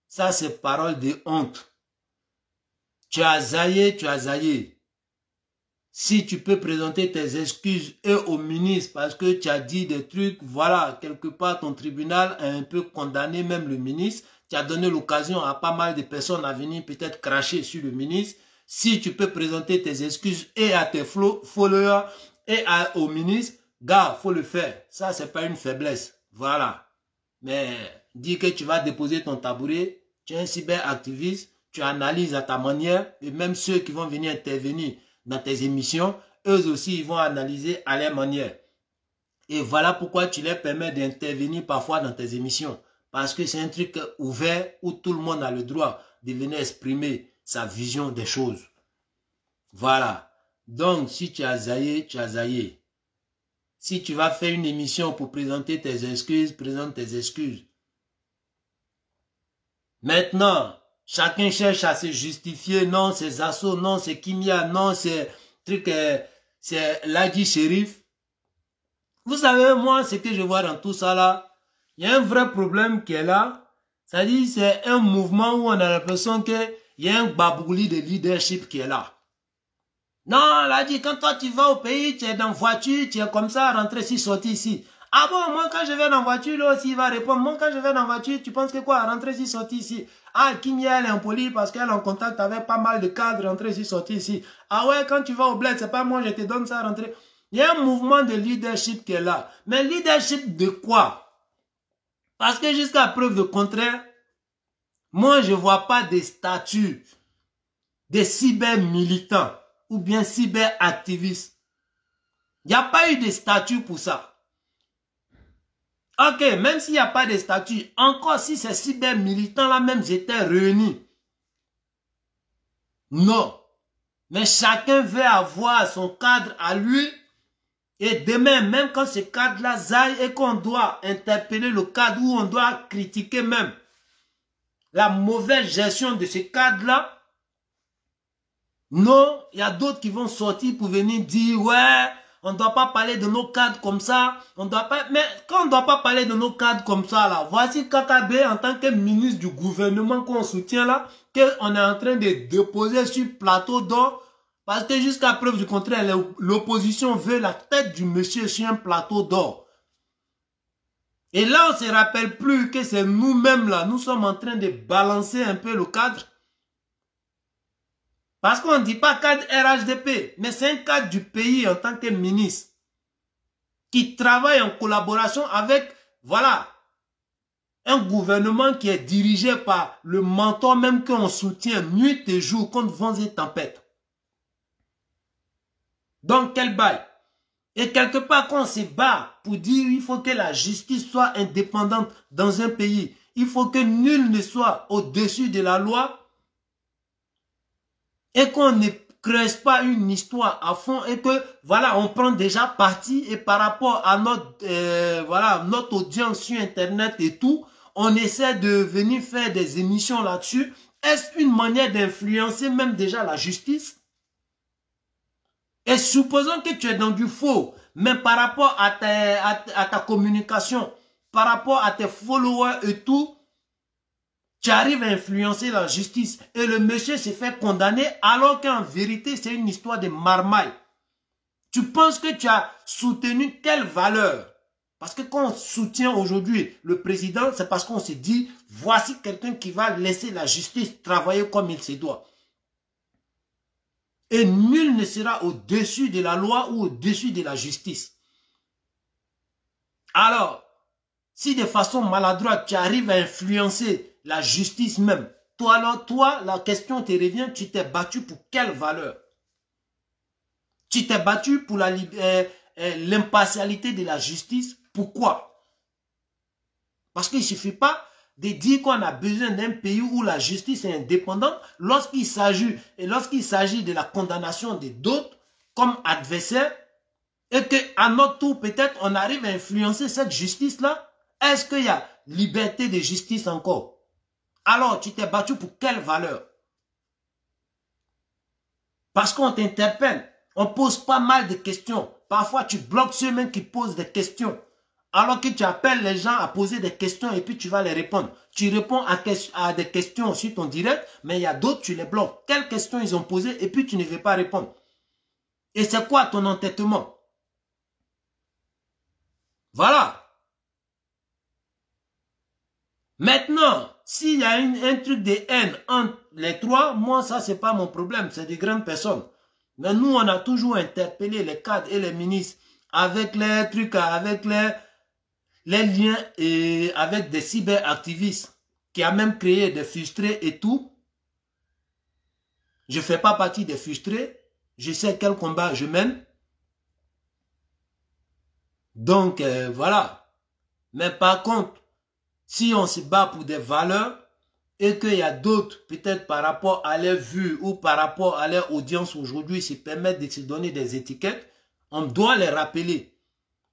ça c'est parole de honte. Tu as zaillé, tu as zaillé. Si tu peux présenter tes excuses et au ministre parce que tu as dit des trucs, voilà, quelque part ton tribunal a un peu condamné même le ministre. Tu as donné l'occasion à pas mal de personnes à venir peut-être cracher sur le ministre. Si tu peux présenter tes excuses et à tes followers et au ministre, gars, faut le faire. Ça, c'est pas une faiblesse. Voilà. Mais dis que tu vas déposer ton tabouret, tu es un cyberactiviste, tu analyses à ta manière et même ceux qui vont venir intervenir dans tes émissions, eux aussi, ils vont analyser à leur manière. Et voilà pourquoi tu leur permets d'intervenir parfois dans tes émissions. Parce que c'est un truc ouvert où tout le monde a le droit de venir exprimer sa vision des choses. Voilà. Donc, si tu as zaillé, tu as zaillé. Si tu vas faire une émission pour présenter tes excuses, présente tes excuses. Maintenant, chacun cherche à se justifier. Non, c'est Zasso, non, c'est Kimia, non, c'est truc, c'est Ladji Shérif. Vous savez, moi, ce que je vois dans tout ça là, il y a un vrai problème qui est là. C'est-à-dire, c'est un mouvement où on a l'impression qu'il y a un babouli de leadership qui est là. Non, Ladji, quand toi tu vas au pays, tu es dans voiture, tu es comme ça, rentrer ici, sortir ici. Ah bon, moi quand je vais dans voiture, là aussi il va répondre. Moi quand je vais dans voiture, tu penses que quoi? Rentrer ici, sortir ici. Ah, Kimia, elle est impolie parce qu'elle est en contact avec pas mal de cadres, rentrer ici, sortir ici. Ah ouais, quand tu vas au bled, c'est pas moi, je te donne ça, rentrer. Il y a un mouvement de leadership qui est là. Mais leadership de quoi? Parce que jusqu'à preuve de contraire, moi je vois pas des statuts des cyber-militants ou bien cyber-activistes. Il n'y a pas eu de statut pour ça. Ok, même s'il n'y a pas de statut, encore si ces cyber-militants-là même étaient réunis. Non. Mais chacun veut avoir son cadre à lui. Et demain, même quand ce cadre-là zaille et qu'on doit interpeller le cadre ou on doit critiquer même la mauvaise gestion de ce cadre-là, non, il y a d'autres qui vont sortir pour venir dire, ouais, on ne doit pas parler de nos cadres comme ça. On doit pas, mais quand on ne doit pas parler de nos cadres comme ça, là, voici KKB en tant que ministre du gouvernement qu'on soutient là, qu'on est en train de déposer sur plateau d'or. Parce que jusqu'à preuve du contraire, l'opposition veut la tête du monsieur sur un plateau d'or. Et là, on ne se rappelle plus que c'est nous-mêmes là, nous sommes en train de balancer un peu le cadre. Parce qu'on ne dit pas cadre RHDP, mais c'est un cadre du pays en tant que ministre qui travaille en collaboration avec voilà, un gouvernement qui est dirigé par le mentor même qu'on soutient nuit et jour contre vents et tempêtes. Donc, quel bail? Et quelque part, quand on se bat pour dire il faut que la justice soit indépendante dans un pays, il faut que nul ne soit au-dessus de la loi et qu'on ne creuse pas une histoire à fond et que, voilà, on prend déjà parti et par rapport à notre, voilà, notre audience sur Internet et tout, on essaie de venir faire des émissions là-dessus. Est-ce une manière d'influencer même déjà la justice? Et supposons que tu es dans du faux, mais par rapport à ta communication, par rapport à tes followers et tout, tu arrives à influencer la justice. Et le monsieur s'est fait condamner alors qu'en vérité, c'est une histoire de marmaille. Tu penses que tu as soutenu quelle valeur? Parce que quand on soutient aujourd'hui le président, c'est parce qu'on se dit, voici quelqu'un qui va laisser la justice travailler comme il se doit. Et nul ne sera au-dessus de la loi ou au-dessus de la justice. Alors, si de façon maladroite, tu arrives à influencer la justice même, toi, la question te revient, tu t'es battu pour quelle valeur? Tu t'es battu pour l'impartialité de la justice. Pourquoi? Parce qu'il ne suffit pas de dire qu'on a besoin d'un pays où la justice est indépendante lorsqu'il s'agit de la condamnation de d'autres comme adversaires et qu'à notre tour, peut-être, on arrive à influencer cette justice-là. Est-ce qu'il y a liberté de justice encore? Alors, tu t'es battu pour quelle valeur? Parce qu'on t'interpelle. On pose pas mal de questions. Parfois, tu bloques ceux-mêmes qui posent des questions. Alors que tu appelles les gens à poser des questions et puis tu vas les répondre. Tu réponds à des questions sur ton direct, mais il y a d'autres, tu les bloques. Quelles questions ils ont posées et puis tu ne veux pas répondre. Et c'est quoi ton entêtement? Voilà. Maintenant, s'il y a un truc de haine entre les trois, moi, ça, c'est pas mon problème. C'est des grandes personnes. Mais nous, on a toujours interpellé les cadres et les ministres avec les trucs, avec les liens et avec des cyberactivistes qui a même créé des frustrés et tout. Je ne fais pas partie des frustrés. Je sais quel combat je mène. Donc, voilà. Mais par contre, si on se bat pour des valeurs et qu'il y a d'autres, peut-être par rapport à leur vue ou par rapport à leur audience aujourd'hui, se permettent de se donner des étiquettes, on doit les rappeler.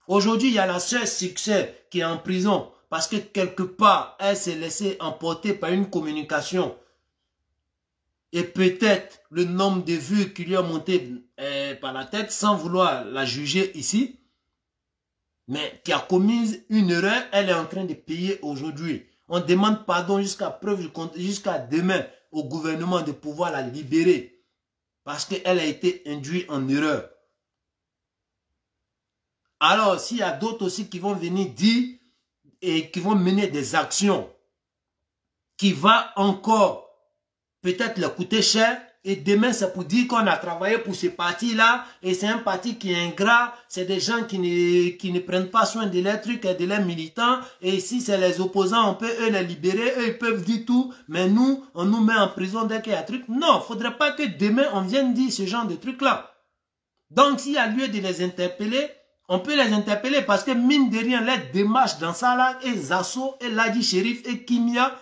Aujourd'hui, il y a la sœur Succès qui est en prison parce que quelque part, elle s'est laissée emporter par une communication. Et peut-être le nombre de vues qui lui a monté par la tête sans vouloir la juger ici. Mais qui a commis une erreur, elle est en train de payer aujourd'hui. On demande pardon jusqu'à preuve du compte, jusqu'à demain au gouvernement de pouvoir la libérer. Parce qu'elle a été induite en erreur. Alors, s'il y a d'autres aussi qui vont venir dire et qui vont mener des actions qui vont encore peut-être leur coûter cher, et demain c'est pour dire qu'on a travaillé pour ce parti-là, et c'est un parti qui est ingrat, c'est des gens qui ne prennent pas soin de leurs trucs et de leurs militants, et si c'est les opposants, on peut eux les libérer, eux ils peuvent dire tout, mais nous, on nous met en prison dès qu'il y a un truc. Non, il ne faudrait pas que demain on vienne dire ce genre de trucs-là. Donc s'il y a lieu de les interpeller, on peut les interpeller parce que mine de rien, les démarches dans ça là, et Zasso, et Ladi Shérif, et Kimia,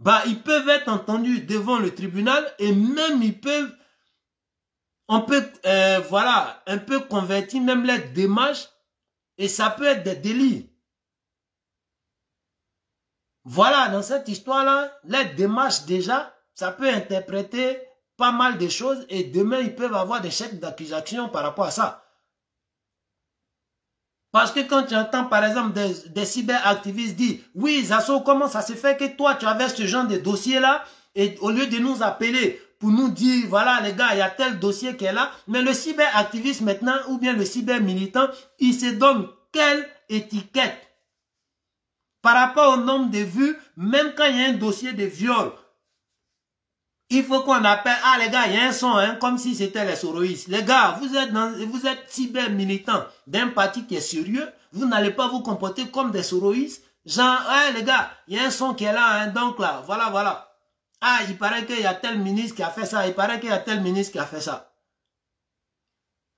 bah, ils peuvent être entendus devant le tribunal et même ils peuvent, on peut, voilà, un peu convertir même les démarches et ça peut être des délits. Voilà, dans cette histoire-là, les démarches déjà, ça peut interpréter pas mal de choses et demain ils peuvent avoir des chefs d'accusation par rapport à ça. Parce que quand tu entends par exemple des cyberactivistes dire « Oui, Zasso, comment ça se fait que toi tu avais ce genre de dossier-là et au lieu de nous appeler pour nous dire « Voilà les gars, il y a tel dossier qui est là », mais le cyberactiviste maintenant ou bien le cybermilitant, il se donne quelle étiquette? Par rapport au nombre de vues, même quand il y a un dossier de viol, Il faut qu'on appelle, ah les gars, il y a un son, hein, comme si c'était les soroïstes. Les gars, vous êtes cyber militants d'un parti qui est sérieux, vous n'allez pas vous comporter comme des soroïstes. Genre, ouais les gars, il y a un son qui est là, hein, donc là, voilà, voilà. Ah, il paraît qu'il y a tel ministre qui a fait ça, il paraît qu'il y a tel ministre qui a fait ça.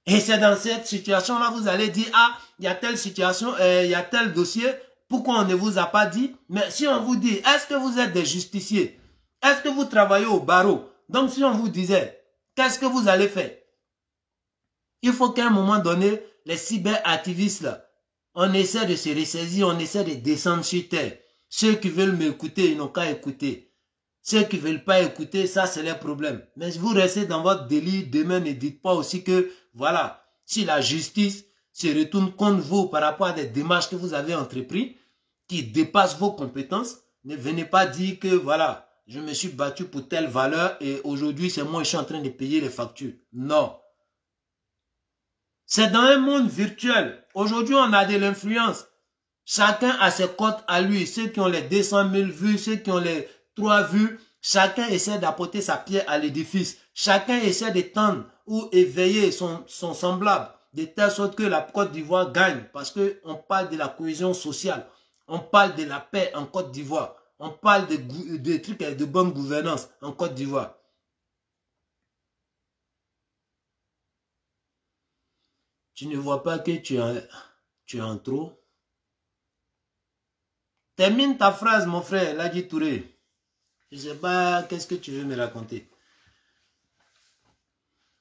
Et c'est dans cette situation-là, vous allez dire, ah, il y a telle situation, il y a tel dossier, pourquoi on ne vous a pas dit? Mais si on vous dit, est-ce que vous êtes des justiciers? Est-ce que vous travaillez au barreau? Donc si on vous disait, qu'est-ce que vous allez faire? Il faut qu'à un moment donné, les cyberactivistes, là, on essaie de se ressaisir, on essaie de descendre sur terre. Ceux qui veulent m'écouter, ils n'ont qu'à écouter. Ceux qui ne veulent pas écouter, ça c'est leur problème. Mais vous restez dans votre délire, demain ne dites pas aussi que, voilà, si la justice se retourne contre vous par rapport à des démarches que vous avez entreprises, qui dépassent vos compétences, ne venez pas dire que, voilà, je me suis battu pour telle valeur et aujourd'hui c'est moi qui suis en train de payer les factures. Non. C'est dans un monde virtuel. Aujourd'hui on a de l'influence. Chacun a ses cotes à lui. Ceux qui ont les 200 000 vues, ceux qui ont les 3 vues, chacun essaie d'apporter sa pierre à l'édifice. Chacun essaie d'étendre ou éveiller son semblable de telle sorte que la Côte d'Ivoire gagne. Parce qu'on parle de la cohésion sociale. On parle de la paix en Côte d'Ivoire. On parle de trucs de bonne gouvernance en Côte d'Ivoire. Tu ne vois pas que tu es en trop? Termine ta phrase, mon frère, Ladji Touré. Je ne sais pas qu'est-ce que tu veux me raconter.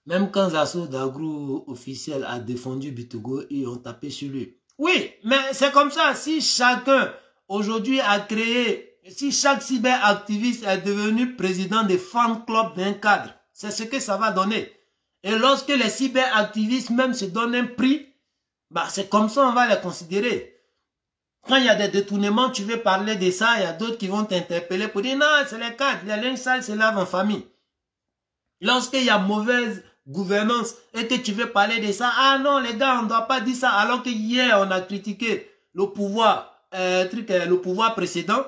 Même quand Zasso Dagrou officiel a défendu Bitogo, ils ont tapé sur lui. Oui, mais c'est comme ça. Si chacun aujourd'hui a créé, si chaque cyberactiviste est devenu président des fan clubs d'un cadre, c'est ce que ça va donner. Et lorsque les cyberactivistes même se donnent un prix, bah c'est comme ça on va les considérer. Quand il y a des détournements, tu veux parler de ça, il y a d'autres qui vont t'interpeller pour dire non, c'est les cadres, les linges sales se lavent en famille. Lorsqu'il y a mauvaise gouvernance et que tu veux parler de ça, ah non les gars, on ne doit pas dire ça, alors que hier on a critiqué le pouvoir, le pouvoir précédent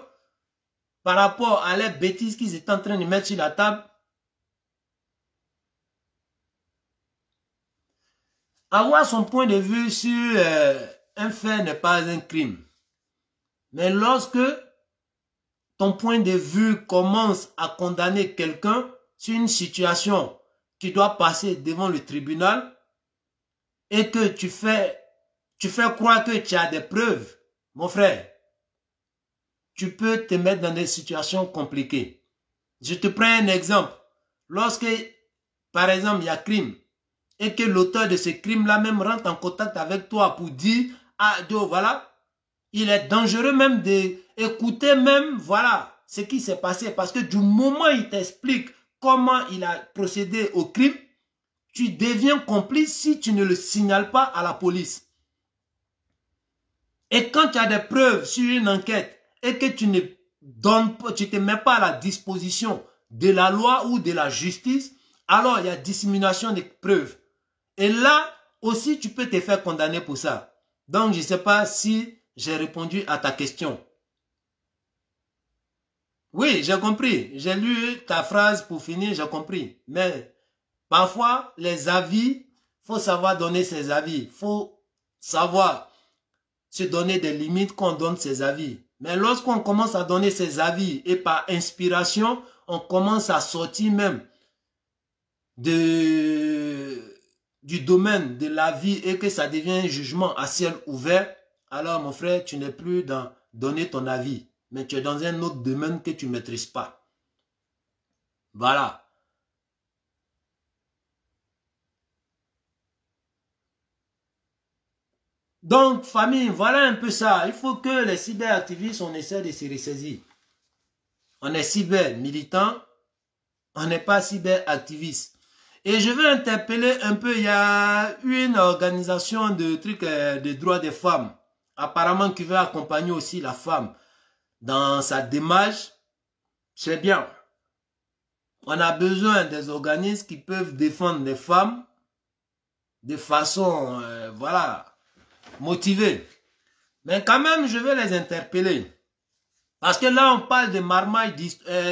par rapport à les bêtises qu'ils étaient en train de mettre sur la table. Avoir son point de vue sur un fait n'est pas un crime. Mais lorsque ton point de vue commence à condamner quelqu'un sur une situation qui doit passer devant le tribunal et que tu fais croire que tu as des preuves, mon frère, tu peux te mettre dans des situations compliquées. Je te prends un exemple. Lorsque, par exemple, il y a crime et que l'auteur de ce crime-là même rentre en contact avec toi pour dire, ah, voilà, il est dangereux même d'écouter même, voilà, ce qui s'est passé. Parce que du moment où il t'explique comment il a procédé au crime, tu deviens complice si tu ne le signales pas à la police. Et quand tu as des preuves sur une enquête et que tu ne te mets pas à la disposition de la loi ou de la justice, alors il y a dissémination des preuves. Et là aussi, tu peux te faire condamner pour ça. Donc, je ne sais pas si j'ai répondu à ta question. Oui, j'ai compris. J'ai lu ta phrase pour finir, j'ai compris. Mais parfois, les avis, il faut savoir donner ses avis. Il faut savoir se donner des limites quand on donne ses avis. Mais lorsqu'on commence à donner ses avis et par inspiration, on commence à sortir même du domaine de la vie et que ça devient un jugement à ciel ouvert, alors mon frère, tu n'es plus dans donner ton avis, mais tu es dans un autre domaine que tu ne maîtrises pas. Voilà. Donc, famille, voilà un peu ça. Il faut que les cyberactivistes, on essaie de se ressaisir. On est cyber-militant, on n'est pas cyberactiviste. Et je veux interpeller un peu, il y a une organisation de trucs de droits des femmes, apparemment qui veut accompagner aussi la femme dans sa démarche. C'est bien. On a besoin des organismes qui peuvent défendre les femmes de façon, voilà, motivée. Mais quand même, je vais les interpeller. Parce que là, on parle de marmaille,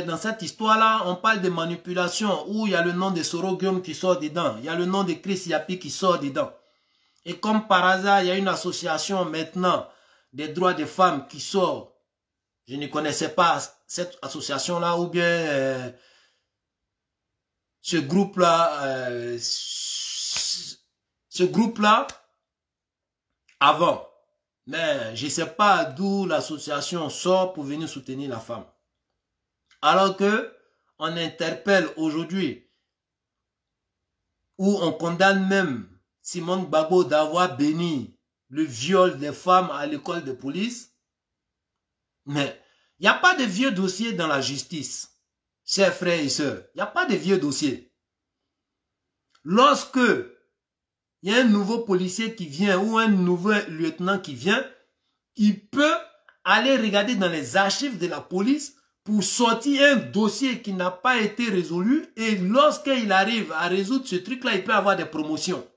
dans cette histoire-là, on parle de manipulation, où il y a le nom de Sorogium qui sort dedans, il y a le nom de Chris Yapi qui sort dedans. Et comme par hasard, il y a une association maintenant des droits des femmes qui sort. Je ne connaissais pas cette association-là, ou bien ce groupe-là avant. Mais je ne sais pas d'où l'association sort pour venir soutenir la femme. Alors que on interpelle aujourd'hui, où on condamne même Simone Gbagbo d'avoir béni le viol des femmes à l'école de police. Mais il n'y a pas de vieux dossier dans la justice, chers frères et sœurs. Il n'y a pas de vieux dossier. Lorsque il y a un nouveau policier qui vient ou un nouveau lieutenant qui vient, il peut aller regarder dans les archives de la police pour sortir un dossier qui n'a pas été résolu, et lorsqu'il arrive à résoudre ce truc-là, il peut avoir des promotions.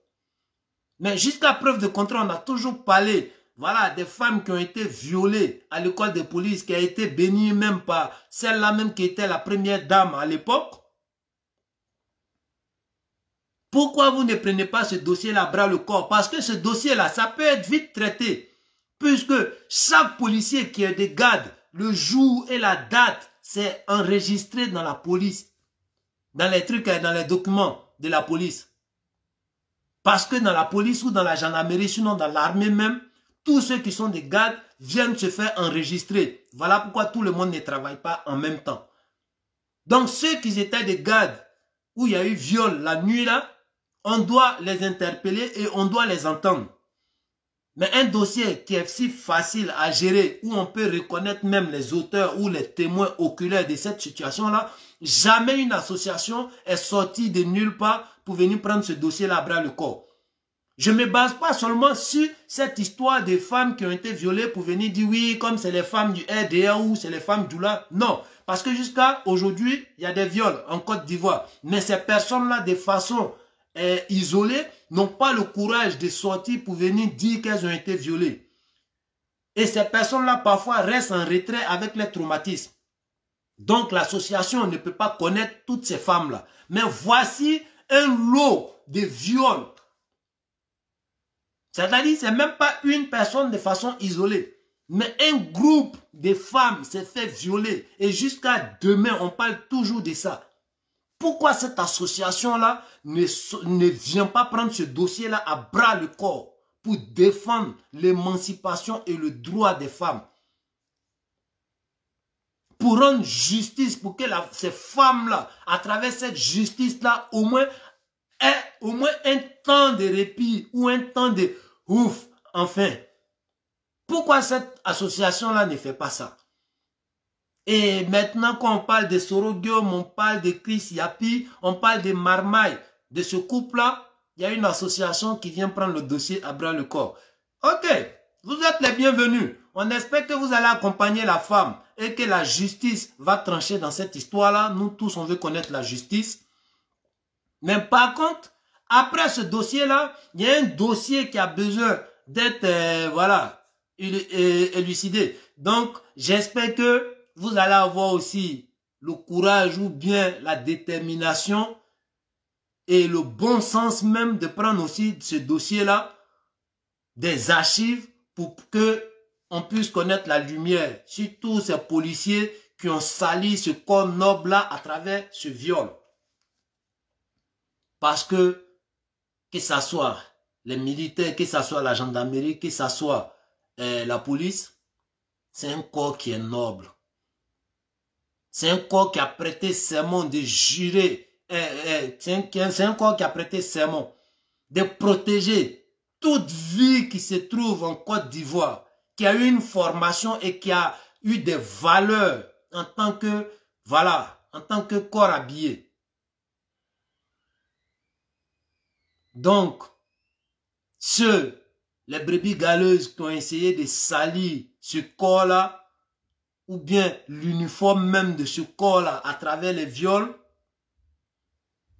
Mais jusqu'à preuve de contraire, on a toujours parlé, voilà, des femmes qui ont été violées à l'école de police, qui a été bénie même par celle-là même qui était la première dame à l'époque. Pourquoi vous ne prenez pas ce dossier-là à bras le corps? Parce que ce dossier-là, ça peut être vite traité. Puisque chaque policier qui est de garde, le jour et la date, c'est enregistré dans la police. Dans les trucs, dans les documents de la police. Parce que dans la police ou dans la gendarmerie, sinon dans l'armée même, tous ceux qui sont des gardes viennent se faire enregistrer. Voilà pourquoi tout le monde ne travaille pas en même temps. Donc ceux qui étaient des gardes, où il y a eu viol la nuit là, on doit les interpeller et on doit les entendre. Mais un dossier qui est si facile à gérer, où on peut reconnaître même les auteurs ou les témoins oculaires de cette situation-là, jamais une association est sortie de nulle part pour venir prendre ce dossier-là à bras le corps. Je ne me base pas seulement sur cette histoire de femmes qui ont été violées pour venir dire oui, comme c'est les femmes du RDA ou c'est les femmes du LA. Non, parce que jusqu'à aujourd'hui, il y a des viols en Côte d'Ivoire. Mais ces personnes-là, de façon isolées, n'ont pas le courage de sortir pour venir dire qu'elles ont été violées. Et ces personnes-là, parfois, restent en retrait avec les traumatismes. Donc, l'association ne peut pas connaître toutes ces femmes-là. Mais voici un lot de viols. C'est-à-dire, ce n'est même pas une personne de façon isolée. Mais un groupe de femmes s'est fait violer. Et jusqu'à demain, on parle toujours de ça. Pourquoi cette association-là ne vient pas prendre ce dossier-là à bras le corps pour défendre l'émancipation et le droit des femmes? Pour rendre justice, pour que ces femmes-là, à travers cette justice-là, au moins un temps de répit ou un temps de ouf, enfin. Pourquoi cette association-là ne fait pas ça? Et maintenant, quand on parle de Sorogium, on parle de Chris Yapi, on parle de Marmaille, de ce couple-là, il y a une association qui vient prendre le dossier à bras le corps. Ok, vous êtes les bienvenus. On espère que vous allez accompagner la femme et que la justice va trancher dans cette histoire-là. Nous tous, on veut connaître la justice. Mais par contre, après ce dossier-là, il y a un dossier qui a besoin d'être, voilà, élucidé. Donc, j'espère que vous allez avoir aussi le courage ou bien la détermination et le bon sens même de prendre aussi ce dossier-là des archives pour que on puisse connaître la lumière sur tous ces policiers qui ont sali ce corps noble-là à travers ce viol. Parce que ça soit les militaires, que ça soit la gendarmerie, que ça soit la police, c'est un corps qui est noble. C'est un corps qui a prêté serment de jurer. C'est un corps qui a prêté serment de protéger toute vie qui se trouve en Côte d'Ivoire, qui a eu une formation et qui a eu des valeurs en tant que, voilà, en tant que corps habillé. Donc, les brebis galeuses qui ont essayé de salir ce corps-là, ou bien l'uniforme même de ce corps-là à travers les viols,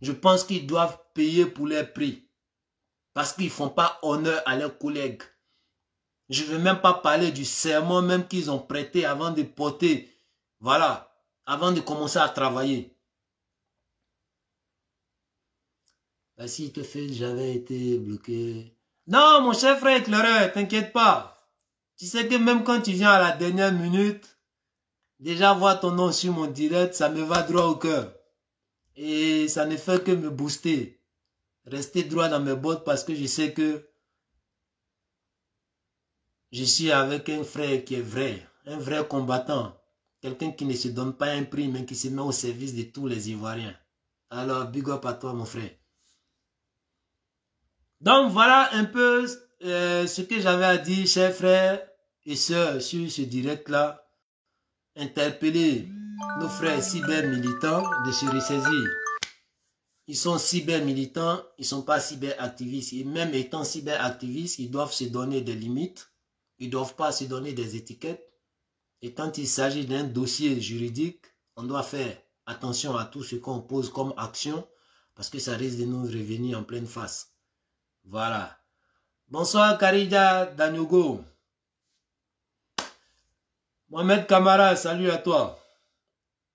je pense qu'ils doivent payer pour leur prix. Parce qu'ils ne font pas honneur à leurs collègues. Je ne veux même pas parler du serment même qu'ils ont prêté avant de porter, voilà, avant de commencer à travailler. Bah, s'il te fait, j'avais été bloqué. Non, mon cher frère éclaireur, t'inquiète pas. Tu sais que même quand tu viens à la dernière minute, déjà voir ton nom sur mon direct, ça me va droit au cœur. Et ça ne fait que me booster. Rester droit dans mes bottes parce que je sais que je suis avec un frère qui est vrai, un vrai combattant. Quelqu'un qui ne se donne pas un prix, mais qui se met au service de tous les Ivoiriens. Alors, big up à toi, mon frère. Donc, voilà un peu ce que j'avais à dire, chers frères et sœurs, sur ce direct-là. Interpeller nos frères cyber-militants de se ressaisir. Ils sont cyber-militants, ils ne sont pas cyber-activistes. Et même étant cyber-activistes, ils doivent se donner des limites. Ils ne doivent pas se donner des étiquettes. Et quand il s'agit d'un dossier juridique, on doit faire attention à tout ce qu'on pose comme action parce que ça risque de nous revenir en pleine face. Voilà. Bonsoir Karida Danyogo. Mohamed Kamara, salut à toi.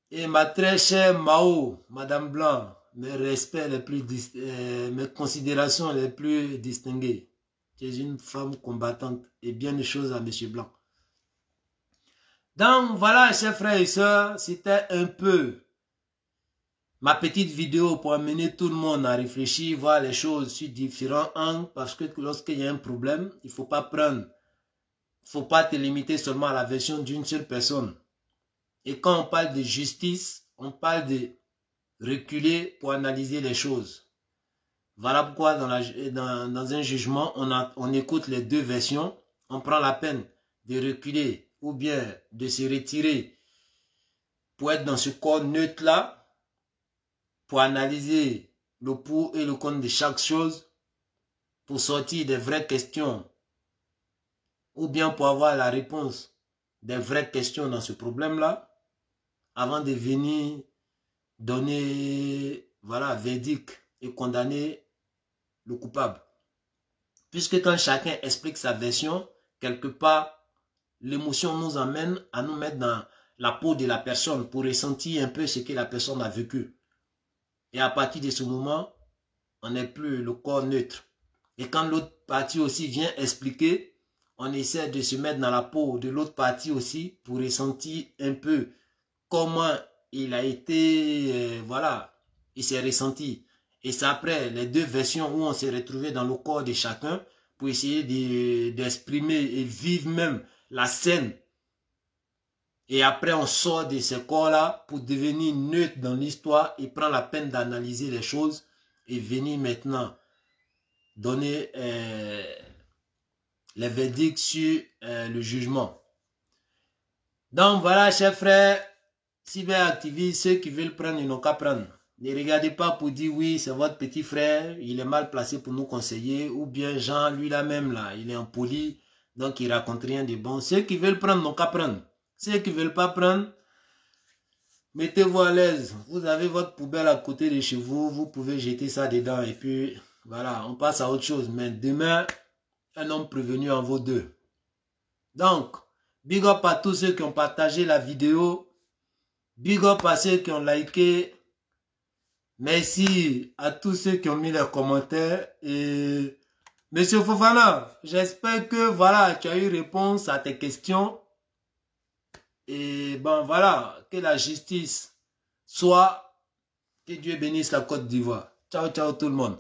Et ma très chère Mao, Madame Blanc, mes respects les plus, mes considérations les plus distinguées. Tu es une femme combattante et bien des choses à Monsieur Blanc. Donc voilà, chers frères et sœurs, c'était un peu ma petite vidéo pour amener tout le monde à réfléchir, voir les choses sur différents angles, parce que lorsqu'il y a un problème, il ne faut pas te limiter seulement à la version d'une seule personne. Et quand on parle de justice, on parle de reculer pour analyser les choses. Voilà pourquoi dans un jugement, on écoute les deux versions, on prend la peine de reculer ou bien de se retirer pour être dans ce corps neutre-là, pour analyser le pour et le contre de chaque chose, pour sortir des vraies questions, ou bien pour avoir la réponse des vraies questions dans ce problème-là, avant de venir donner, voilà, verdict et condamner le coupable. Puisque quand chacun explique sa version, quelque part, l'émotion nous amène à nous mettre dans la peau de la personne pour ressentir un peu ce que la personne a vécu. Et à partir de ce moment, on n'est plus le corps neutre. Et quand l'autre partie aussi vient expliquer, on essaie de se mettre dans la peau de l'autre partie aussi pour ressentir un peu comment il a été, voilà, il s'est ressenti. Et c'est après les deux versions où on s'est retrouvé dans le corps de chacun pour essayer d'exprimer et vivre même la scène. Et après, on sort de ce corps-là pour devenir neutre dans l'histoire et prendre la peine d'analyser les choses et venir maintenant donner les verdicts sur le jugement. Donc voilà, chers frères, cyberactivistes, ceux qui veulent prendre, ils n'ont qu'à prendre. Ne regardez pas pour dire oui, c'est votre petit frère, il est mal placé pour nous conseiller, ou bien Jean, lui là même, là, il est impoli, donc il raconte rien de bon. Ceux qui veulent prendre n'ont qu'à prendre. Ceux qui ne veulent pas prendre, mettez-vous à l'aise. Vous avez votre poubelle à côté de chez vous, vous pouvez jeter ça dedans et puis voilà, on passe à autre chose. Mais demain, un homme prévenu en vaut deux. Donc, big up à tous ceux qui ont partagé la vidéo. Big up à ceux qui ont liké. Merci à tous ceux qui ont mis leurs commentaires. Et Monsieur Fofana, j'espère que voilà, tu as eu réponse à tes questions. Et bon, voilà, que la justice soit, que Dieu bénisse la Côte d'Ivoire. Ciao, ciao tout le monde.